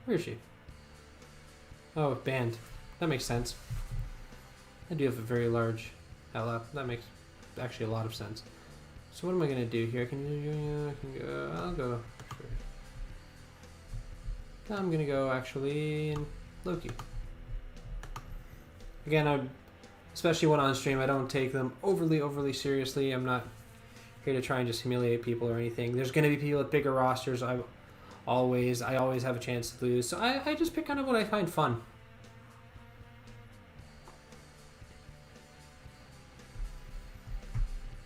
Where is she? Oh, banned. That makes sense. I do have a very large LF. That makes actually a lot of sense. So what am I going to do here? I can go... I'll go... Sure. I'm going to go actually in Loki. Again, especially when on stream, I don't take them overly seriously. I'm not here to try and just humiliate people or anything. There's going to be people with bigger rosters. I always have a chance to lose. So I just pick kind of what I find fun.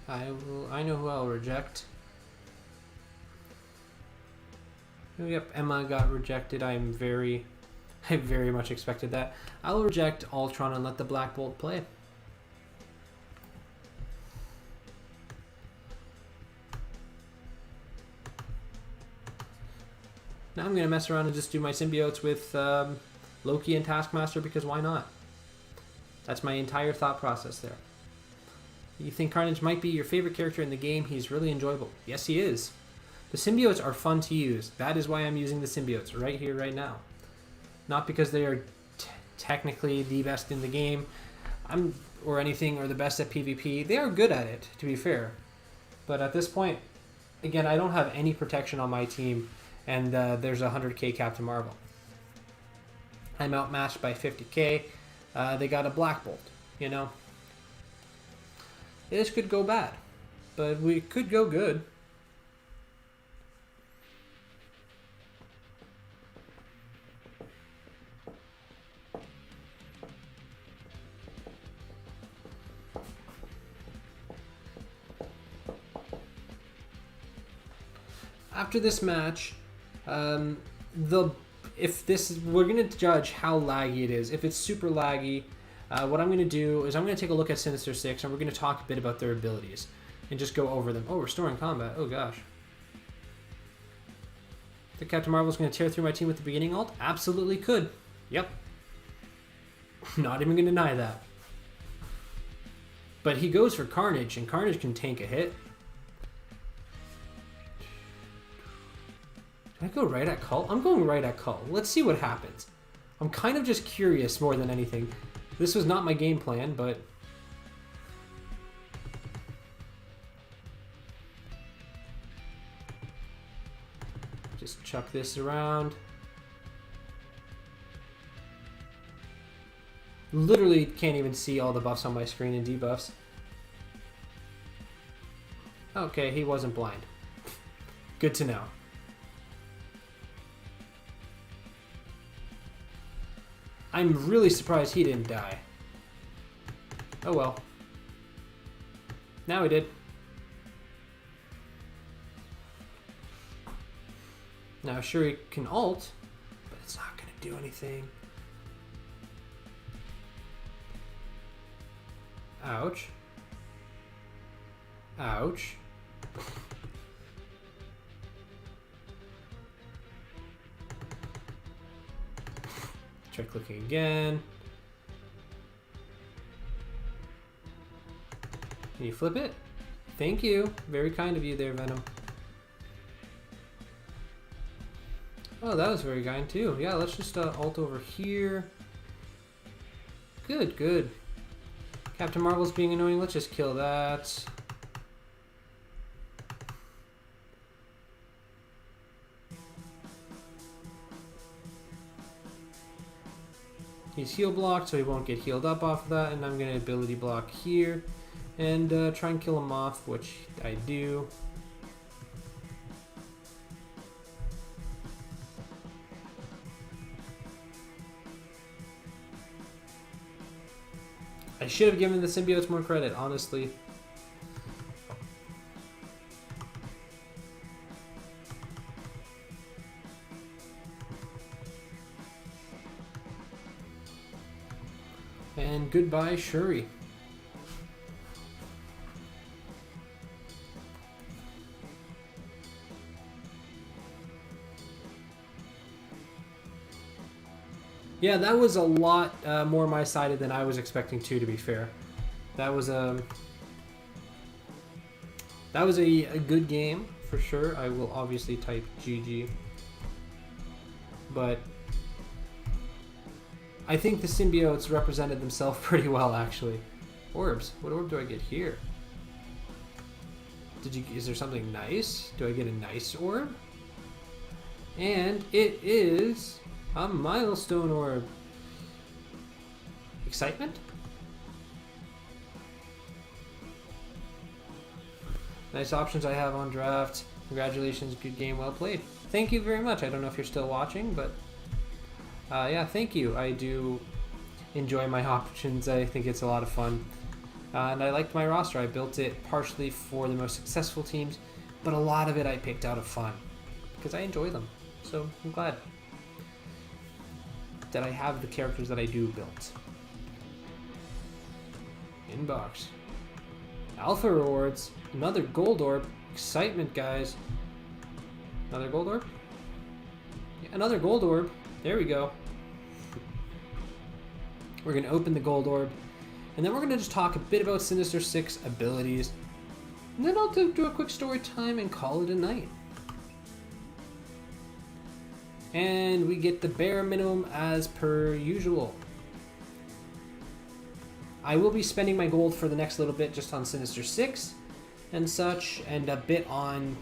I know who I'll reject. Oh, yep, Emma got rejected. I very much expected that. I'll reject Ultron and let the Black Bolt play. Now I'm going to mess around and just do my symbiotes with Loki and Taskmaster because why not? That's my entire thought process there. You think Carnage might be your favorite character in the game? He's really enjoyable. Yes, he is. The symbiotes are fun to use. That is why I'm using the symbiotes right here, right now. Not because they are technically the best in the game or anything, or the best at PvP. They are good at it, to be fair. But at this point, again, I don't have any protection on my team. And there's a 100k Captain Marvel. I'm outmatched by 50k. They got a Black Bolt, you know. This could go bad, but we could go good. after this match, we're gonna judge how laggy it is. If it's super laggy, what I'm gonna do is I'm gonna take a look at Sinister Six, and we're gonna talk a bit about their abilities and just go over them. Oh, restoring combat. Oh gosh. The Captain Marvel's gonna tear through my team with the beginning ult? Absolutely could. Yep. Not even gonna deny that. But he goes for Carnage, and Carnage can tank a hit. Did I go right at Cull? I'm going right at Cull. Let's see what happens. I'm kind of just curious more than anything. This was not my game plan, but... just chuck this around. Literally can't even see all the buffs on my screen and debuffs. Okay, he wasn't blind. Good to know. I'm really surprised he didn't die. Oh well. Now he did. Now sure he can ult, but it's not going to do anything. Ouch. Ouch. Try clicking again. Can you flip it? Thank you. Very kind of you there, Venom. Oh, that was very kind too. Yeah, let's just ult over here. Good, good. Captain Marvel's being annoying. Let's just kill that. He's heal blocked, so he won't get healed up off of that. And I'm going to ability block here and try and kill him off, which I do. I should have given the symbiotes more credit, honestly. And goodbye, Shuri. Yeah, that was a lot more my-sided than I was expecting to be fair. That was a good game, for sure. I will obviously type GG. But I think the symbiotes represented themselves pretty well, actually. Orbs. What orb do I get here? Is there something nice? Do I get a nice orb? And it is... a Milestone Orb. Excitement? Nice options I have on draft. Congratulations, good game, well played. Thank you very much. I don't know if you're still watching, but yeah, thank you. I do enjoy my options. I think it's a lot of fun. And I liked my roster. I built it partially for the most successful teams, but a lot of it I picked out of fun because I enjoy them. So I'm glad that I have the characters that I do built. Inbox. Alpha rewards. Another gold orb. Excitement, guys. Another gold orb? Yeah, another gold orb. There we go. We're going to open the gold orb. And then we're going to just talk a bit about Sinister Six abilities. And then I'll do a quick story time and call it a night. And we get the bare minimum as per usual. I will be spending my gold for the next little bit just on Sinister Six and such, and a bit on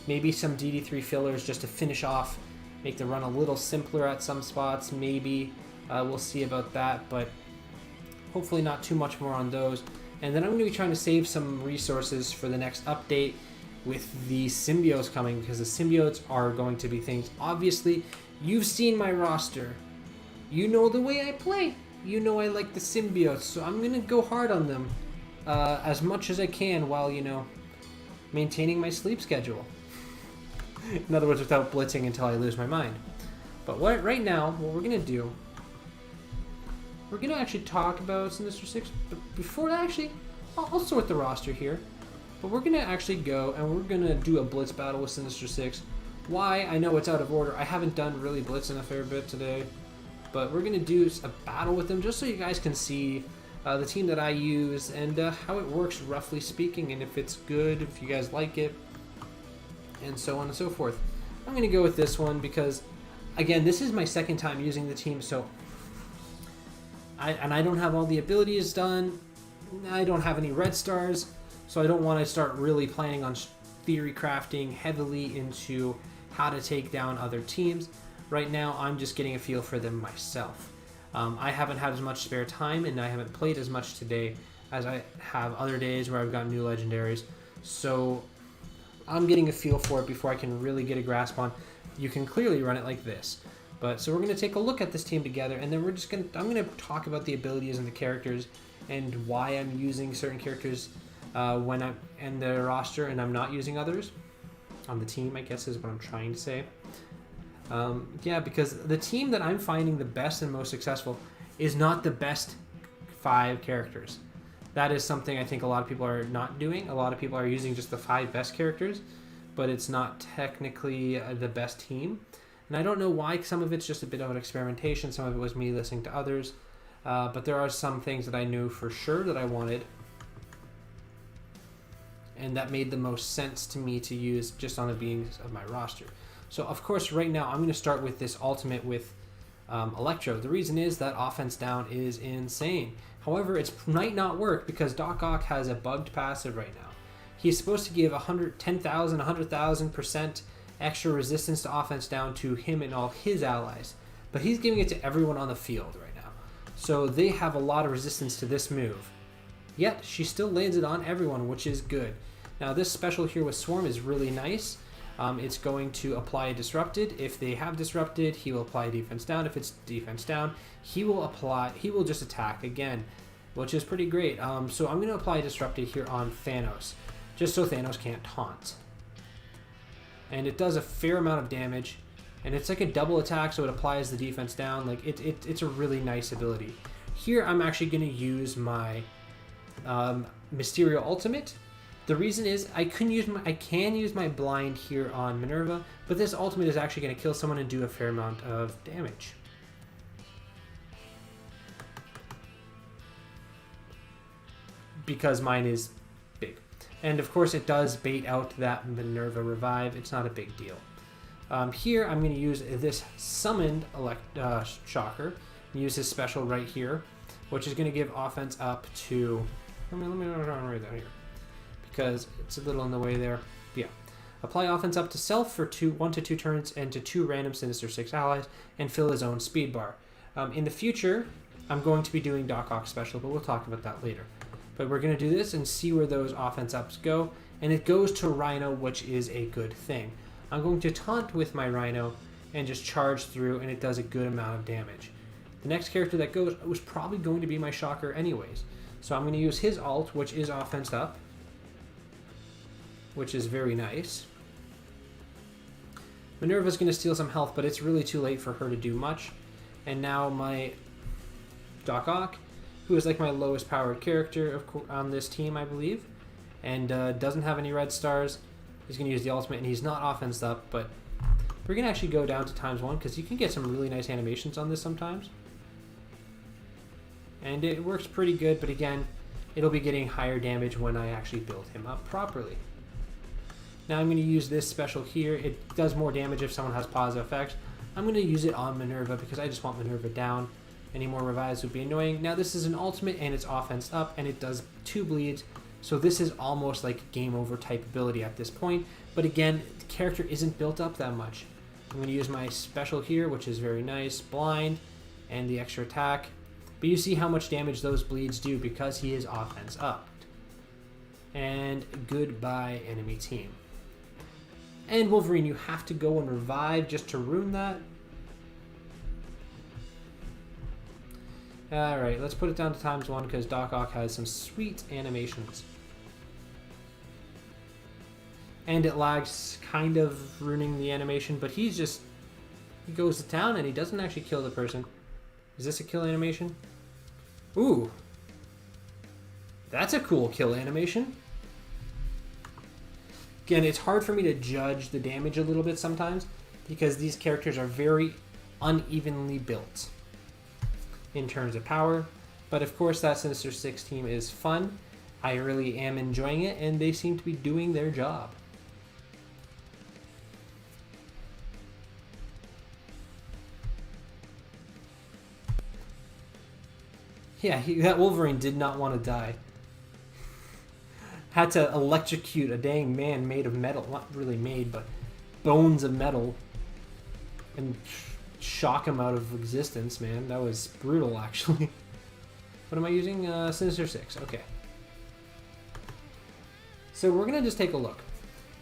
maybe some DD3 fillers just to finish off, make the run a little simpler at some spots, maybe. We'll see about that, but hopefully not too much more on those. And then I'm going to be trying to save some resources for the next update with the symbiotes coming, because the symbiotes are going to be things. Obviously, you've seen my roster. You know the way I play. You know I like the symbiotes, so I'm going to go hard on them as much as I can while, you know, maintaining my sleep schedule. In other words, without blitzing until I lose my mind. But right now, what we're going to do, we're going to actually talk about Sinister Six. But before that, actually, I'll sort the roster here. But we're going to actually go and we're going to do a blitz battle with Sinister Six. Why? I know it's out of order. I haven't done really blitzing a fair bit today. But we're going to do a battle with them just so you guys can see the team that I use and how it works, roughly speaking, and if it's good, if you guys like it, and so on and so forth. I'm going to go with this one because, again, this is my second time using the team, so I don't have all the abilities done. I don't have any red stars, so I don't want to start really planning on theory crafting heavily into how to take down other teams. Right now, I'm just getting a feel for them myself. I haven't had as much spare time, and I haven't played as much today as I have other days where I've got new legendaries. So I'm getting a feel for it before I can really get a grasp on. You can clearly run it like this. But so we're going to take a look at this team together, and then I'm going to talk about the abilities and the characters and why I'm using certain characters when I'm in the roster and I'm not using others on the team, I guess is what I'm trying to say. Yeah, because the team that I'm finding the best and most successful is not the best 5 characters. That is something I think a lot of people are not doing. A lot of people are using just the 5 best characters, but it's not technically the best team. And I don't know why. Some of it's just a bit of an experimentation. Some of it was me listening to others. But there are some things that I knew for sure that I wanted, and that made the most sense to me to use just on the beings of my roster. So, of course, right now, I'm going to start with this ultimate with Electro. The reason is that offense down is insane. However, it might not work because Doc Ock has a bugged passive right now. He's supposed to give 10,000, 100,000% extra resistance to offense down to him and all his allies. But he's giving it to everyone on the field right now. So they have a lot of resistance to this move. Yet, she still lands it on everyone, which is good. Now, this special here with Swarm is really nice. It's going to apply Disrupted. If they have Disrupted, he will apply Defense Down. If it's Defense Down, he will just attack again, which is pretty great. So I'm going to apply Disrupted here on Thanos, just so Thanos can't taunt. And it does a fair amount of damage, and it's like a double attack, so it applies the Defense Down. Like it's a really nice ability. Here I'm actually going to use my Mysterio Ultimate. The reason is I can use my blind here on Minerva, but this ultimate is actually going to kill someone and do a fair amount of damage. Because mine is big. And of course it does bait out that Minerva revive. It's not a big deal. Here I'm going to use this summoned Shocker, and use his special right here, which is going to give offense up to... Let me write that here, because it's a little in the way there. Yeah. Apply offense up to self for 1 to 2 turns and to 2 random Sinister Six allies, and fill his own speed bar. In the future, I'm going to be doing Doc Ock special, but we'll talk about that later. But we're going to do this and see where those offense ups go, and it goes to Rhino, which is a good thing. I'm going to taunt with my Rhino and just charge through, and it does a good amount of damage. The next character that goes was probably going to be my Shocker anyways. So I'm going to use his ult, which is offense up, which is very nice. Minerva's going to steal some health, but it's really too late for her to do much. And now my Doc Ock, who is like my lowest powered character on this team, I believe, and doesn't have any red stars, he's going to use the ultimate, and he's not offense up, but we're going to actually go down to ×1 because you can get some really nice animations on this sometimes. And it works pretty good, but again, it'll be getting higher damage when I actually build him up properly. Now I'm going to use this special here. It does more damage if someone has positive effects. I'm going to use it on Minerva because I just want Minerva down. Any more revives would be annoying. Now this is an ultimate and it's offense up and it does 2 bleeds. So this is almost like game over type ability at this point. But again, the character isn't built up that much. I'm going to use my special here, which is very nice. Blind and the extra attack. But you see how much damage those bleeds do because he is offense up. And goodbye, enemy team. And Wolverine, you have to go and revive just to ruin that. Alright, let's put it down to ×1 because Doc Ock has some sweet animations. and it lags, kind of ruining the animation, but he goes to town and he doesn't actually kill the person. Is this a kill animation? Ooh. That's a cool kill animation. Again, it's hard for me to judge the damage a little bit sometimes because these characters are very unevenly built in terms of power. But of course, that Sinister Six team is fun. I really am enjoying it, and they seem to be doing their job. Yeah, that Wolverine did not want to die. Had to electrocute a dang man made of metal. Not really made, but bones of metal. And shock him out of existence, man. That was brutal, actually. What am I using? Sinister Six. Okay. So we're going to just take a look.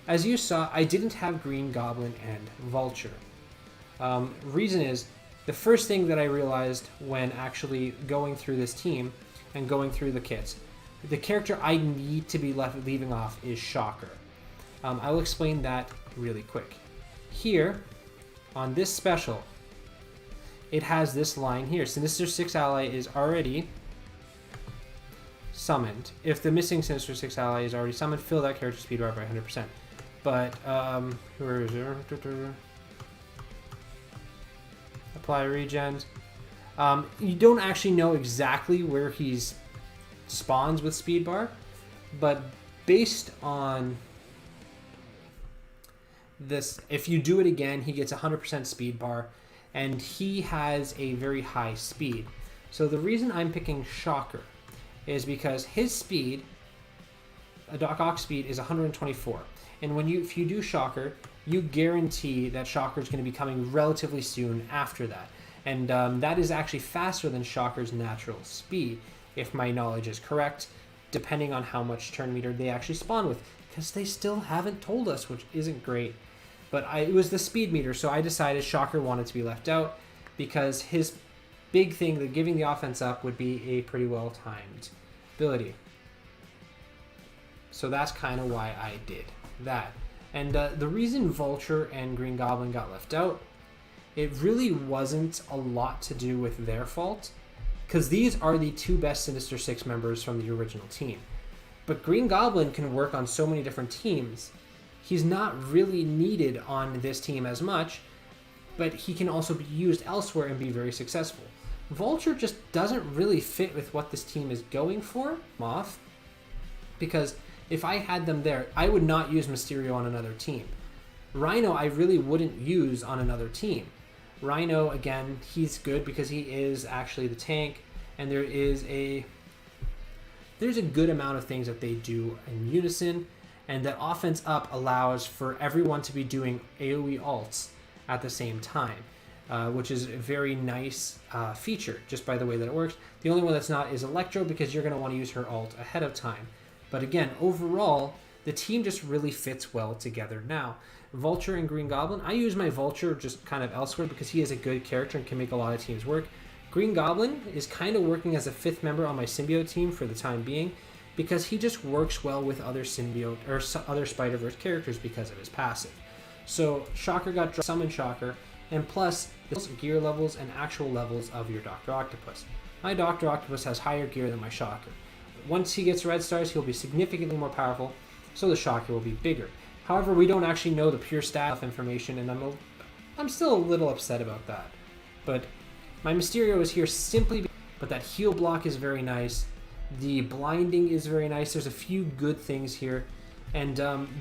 As you saw, I didn't have Green Goblin and Vulture. Reason is, the first thing that I realized when actually going through this team and going through the kits, the character I need to be leaving off is Shocker. I'll explain that really quick. Here, on this special, it has this line here. Sinister Six ally is already summoned. If the missing Sinister Six ally is already summoned, fill that character speed bar by 100%. But, where is it? Apply regens. You don't actually know exactly where he's spawns with speed bar, but based on this, if you do it again, he gets 100% speed bar, and he has a very high speed. So the reason I'm picking Shocker is because his speed, a Doc Ock speed, is 124, and if you do Shocker, you guarantee that Shocker is going to be coming relatively soon after that, and that is actually faster than Shocker's natural speed, if my knowledge is correct, depending on how much turn meter they actually spawn with, because they still haven't told us, which isn't great. But it was the speed meter, so I decided Shocker wanted to be left out because his big thing, that giving the offense up, would be a pretty well-timed ability. So that's kind of why I did that. And the reason Vulture and Green Goblin got left out, it really wasn't a lot to do with their fault, because these are the two best Sinister Six members from the original team. But Green Goblin can work on so many different teams. He's not really needed on this team as much, but he can also be used elsewhere and be very successful. Vulture just doesn't really fit with what this team is going for, because if I had them there, I would not use Mysterio on another team. Rhino, I really wouldn't use on another team. Rhino, again, he's good because he is actually the tank, and there's a good amount of things that they do in unison, and that offense up allows for everyone to be doing AoE ults at the same time, which is a very nice feature just by the way that it works. The only one that's not is Electro, because you're going to want to use her ult ahead of time. But again, overall, the team just really fits well together now. Vulture and Green Goblin, I use my Vulture just kind of elsewhere because he is a good character and can make a lot of teams work. Green Goblin is kind of working as a fifth member on my symbiote team for the time being, because he just works well with other symbiote or other Spider-Verse characters because of his passive. So Shocker got summoned Shocker, and plus the gear levels and actual levels of your Dr. Octopus. My Dr. Octopus has higher gear than my Shocker. Once he gets red stars, he'll be significantly more powerful, so the Shocker will be bigger. However, we don't actually know the pure stat information, and I'm still a little upset about that. But my Mysterio is here simply, but that heal block is very nice. The blinding is very nice. There's a few good things here, and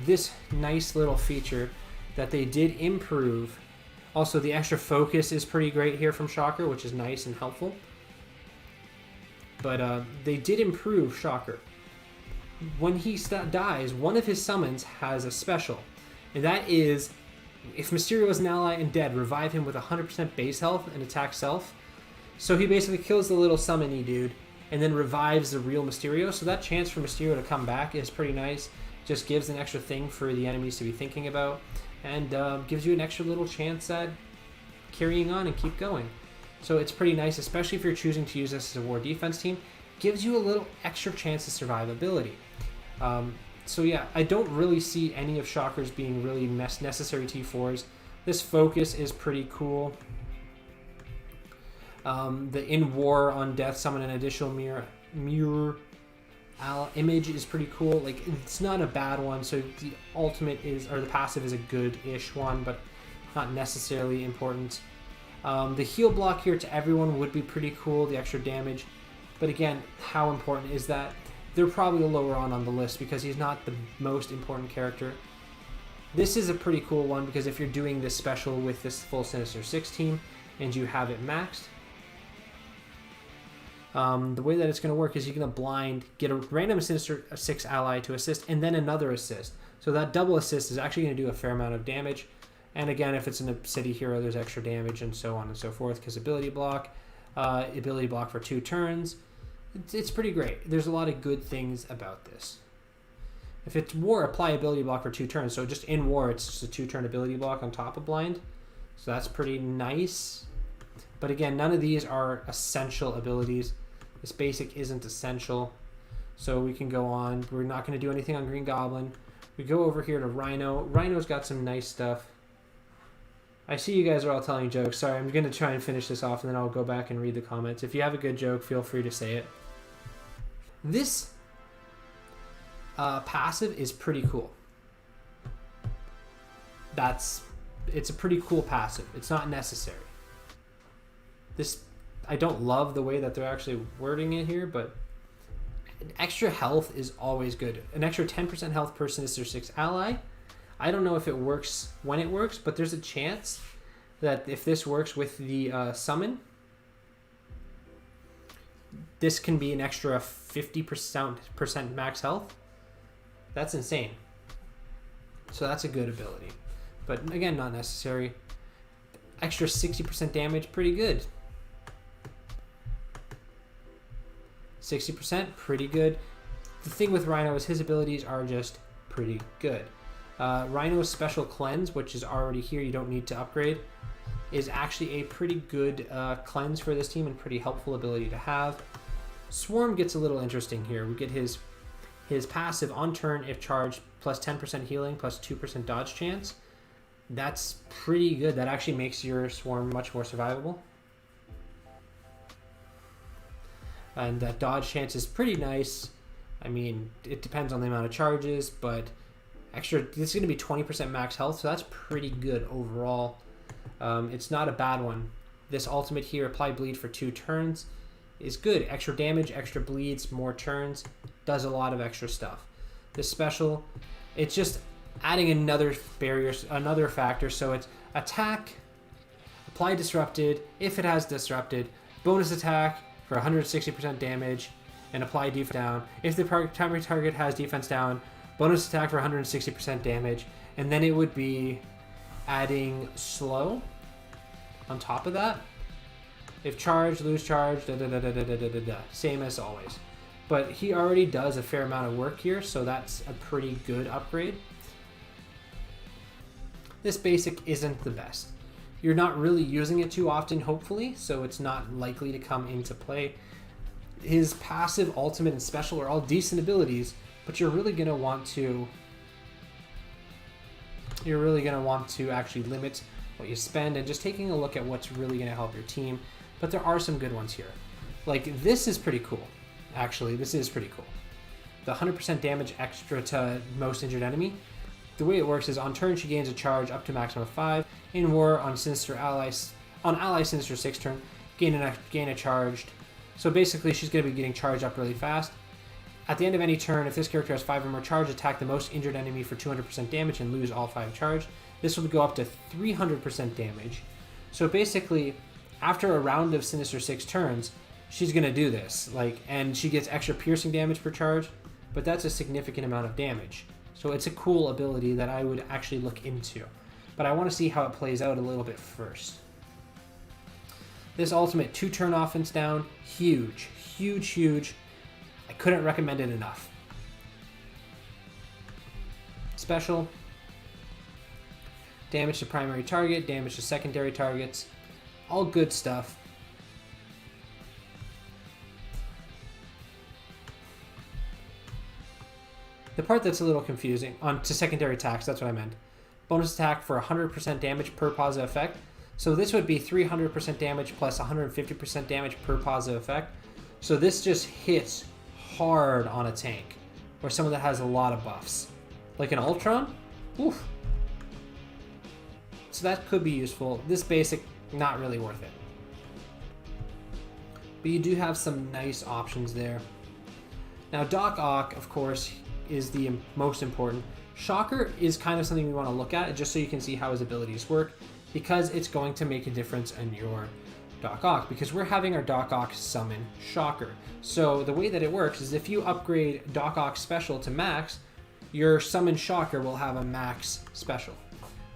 this nice little feature that they did improve. Also, the extra focus is pretty great here from Shocker, which is nice and helpful. But they did improve Shocker. When he dies, one of his summons has a special, and that is, if Mysterio is an ally and dead, revive him with 100% base health and attack self. So he basically kills the little summony dude and then revives the real Mysterio. So that chance for Mysterio to come back is pretty nice. Just gives an extra thing for the enemies to be thinking about, and gives you an extra little chance at carrying on and keep going. So it's pretty nice, especially if you're choosing to use this as a war defense team. Gives you a little extra chance of survivability. So yeah, I don't really see any of Shocker's being really necessary T4s. This focus is pretty cool. The In War on Death summon an additional mirror image is pretty cool. Like, it's not a bad one, so the ultimate is, or the passive is a good-ish one, but not necessarily important. The heal block here to everyone would be pretty cool, the extra damage. But again, how important is that? They're probably lower on the list because he's not the most important character. This is a pretty cool one because if you're doing this special with this full Sinister 6 team and you have it maxed, the way that it's going to work is you're going to blind, get a random Sinister 6 ally to assist, and then another assist. So that double assist is actually going to do a fair amount of damage. And again, if it's an City Hero, there's extra damage and so on and so forth because ability block for 2 turns. It's pretty great. There's a lot of good things about this. If it's War, apply ability block for 2 turns. So just in War, it's just a 2-turn ability block on top of blind. So that's pretty nice. But again, none of these are essential abilities. This basic isn't essential. So we can go on. We're not going to do anything on Green Goblin. We go over here to Rhino. Rhino's got some nice stuff. I see you guys are all telling jokes. Sorry, I'm going to try and finish this off and then I'll go back and read the comments. If you have a good joke, feel free to say it. This passive is pretty cool. It's a pretty cool passive. It's not necessary. I don't love the way that they're actually wording it here, but extra health is always good. An extra 10% health per Sinister 6 ally. I don't know if it works when it works, but there's a chance that if this works with the summon, this can be an extra 50% max health. That's insane. So that's a good ability. But again, not necessary. Extra 60% damage, pretty good. 60%, pretty good. The thing with Rhino is his abilities are just pretty good. Rhino's Special Cleanse, which is already here, you don't need to upgrade, is actually a pretty good cleanse for this team and pretty helpful ability to have. Swarm gets a little interesting here. We get his passive on turn if charged, plus 10% healing, plus 2% dodge chance. That's pretty good. That actually makes your Swarm much more survivable. And that dodge chance is pretty nice. I mean, it depends on the amount of charges, but this is going to be 20% max health, so that's pretty good overall. It's not a bad one. This ultimate here, apply bleed for 2 turns, is good. Extra damage, extra bleeds, more turns, does a lot of extra stuff. This special, it's just adding another barrier, another factor. So it's attack, apply disrupted, if it has disrupted, bonus attack for 160% damage, and apply defense down. If the primary target has defense down, bonus attack for 160% damage, and then it would be adding slow on top of that. If charged, lose charge, same as always. But he already does a fair amount of work here, so that's a pretty good upgrade. This basic isn't the best. You're not really using it too often, hopefully, so it's not likely to come into play. His passive, ultimate, and special are all decent abilities, but you're really going to want to actually limit what you spend and just taking a look at what's really going to help your team. But there are some good ones here. Like, this is pretty cool. Actually, this is pretty cool. The 100% damage extra to most injured enemy. The way it works is on turn she gains a charge up to maximum of 5. In War, on ally Sinister 6 turn, gain a charged. So basically she's going to be getting charged up really fast. At the end of any turn, if this character has 5 or more charge, attack the most injured enemy for 200% damage and lose all 5 charge. This will go up to 300% damage. So basically, after a round of Sinister 6 turns, she's going to do this. And she gets extra piercing damage per charge, but that's a significant amount of damage. So it's a cool ability that I would actually look into. But I want to see how it plays out a little bit first. This ultimate 2-turn offense down, huge, huge, huge. I couldn't recommend it enough. Special. Damage to primary target, damage to secondary targets. All good stuff. The part that's a little confusing on to secondary attacks, that's what I meant. Bonus attack for 100% damage per positive effect. So this would be 300% damage plus 150% damage per positive effect. So this just hits hard on a tank or someone that has a lot of buffs. Like an Ultron? Oof. So that could be useful. This basic, not really worth it. But you do have some nice options there. Now Doc Ock, of course, is the most important. Shocker is kind of something we want to look at just so you can see how his abilities work, because it's going to make a difference in your Doc Ock, because we're having our Doc Ock summon Shocker. So the way that it works is if you upgrade Doc Ock special to max, your summon Shocker will have a max special.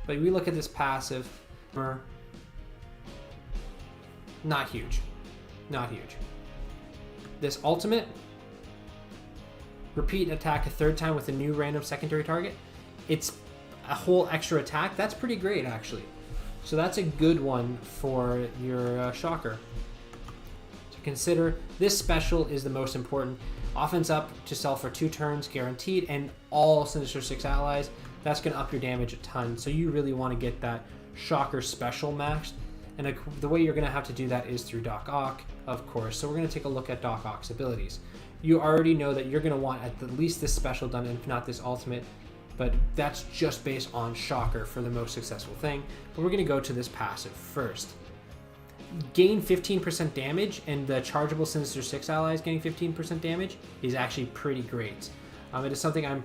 But we look at this passive, not huge, not huge. This ultimate, repeat attack a third time with a new random secondary target. It's a whole extra attack. That's pretty great, actually. So that's a good one for your Shocker to consider. This special is the most important. Offense up to sell for 2 turns guaranteed, and all Sinister Six allies. That's going to up your damage a ton. So you really want to get that Shocker special maxed. And the way you're going to have to do that is through Doc Ock, of course. So we're going to take a look at Doc Ock's abilities. You already know that you're going to want at least this special done, if not this ultimate. But that's just based on Shocker for the most successful thing. But we're going to go to this passive first. Gain 15% damage, and the chargeable Sinister Six allies getting 15% damage is actually pretty great. It is something I'm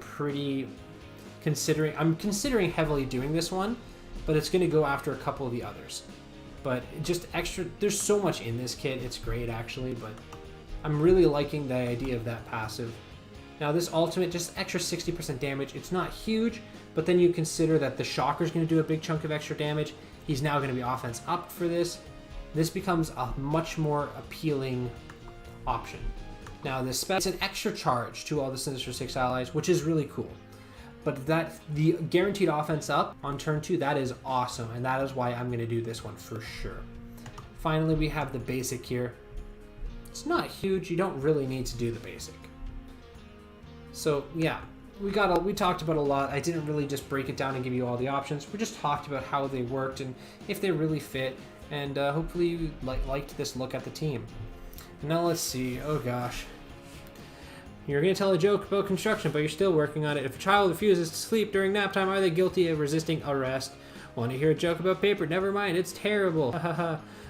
considering heavily doing this one, but it's going to go after a couple of the others. But just extra, there's so much in this kit, it's great actually, but I'm really liking the idea of that passive. Now this ultimate, just extra 60% damage. It's not huge, but then you consider that the Shocker's going to do a big chunk of extra damage. He's now going to be offense up for this. This becomes a much more appealing option. Now this spell is an extra charge to all the Sinister Six allies, which is really cool. But the guaranteed offense up on turn 2, that is awesome, and that is why I'm going to do this one for sure. Finally, we have the basic here. It's not huge. You don't really need to do the basic. So yeah, we talked about a lot. I didn't really just break it down and give you all the options. We just talked about how they worked and if they really fit. And hopefully you liked this look at the team. Now let's see. Oh gosh. You're going to tell a joke about construction, but you're still working on it. If a child refuses to sleep during nap time, are they guilty of resisting arrest? Want to hear a joke about paper? Never mind, it's terrible.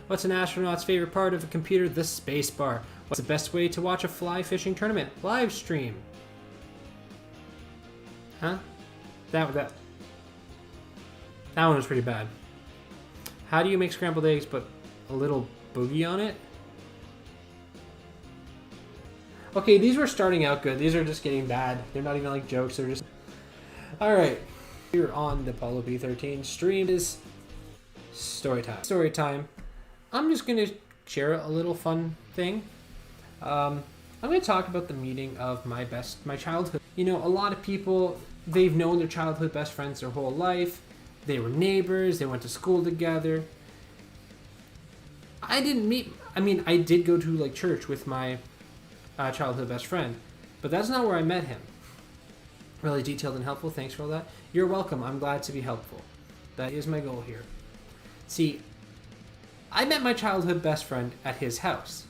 What's an astronaut's favorite part of a computer? The space bar. What's the best way to watch a fly fishing tournament? Live stream. Huh? That one was pretty bad. How do you make scrambled eggs but a little boogie on it? Okay, these were starting out good. These are just getting bad. They're not even like jokes. They're just... Alright. Here on the Apollo B13 stream is story time. Story time. I'm just going to share a little fun thing. I'm going to talk about the meeting of my childhood. You know, a lot of people, they've known their childhood best friends their whole life. They were neighbors. They went to school together. I did go to like church with my childhood best friend, but that's not where I met him. Really detailed and helpful. Thanks for all that. You're welcome. I'm glad to be helpful. That is my goal here. See, I met my childhood best friend at his house.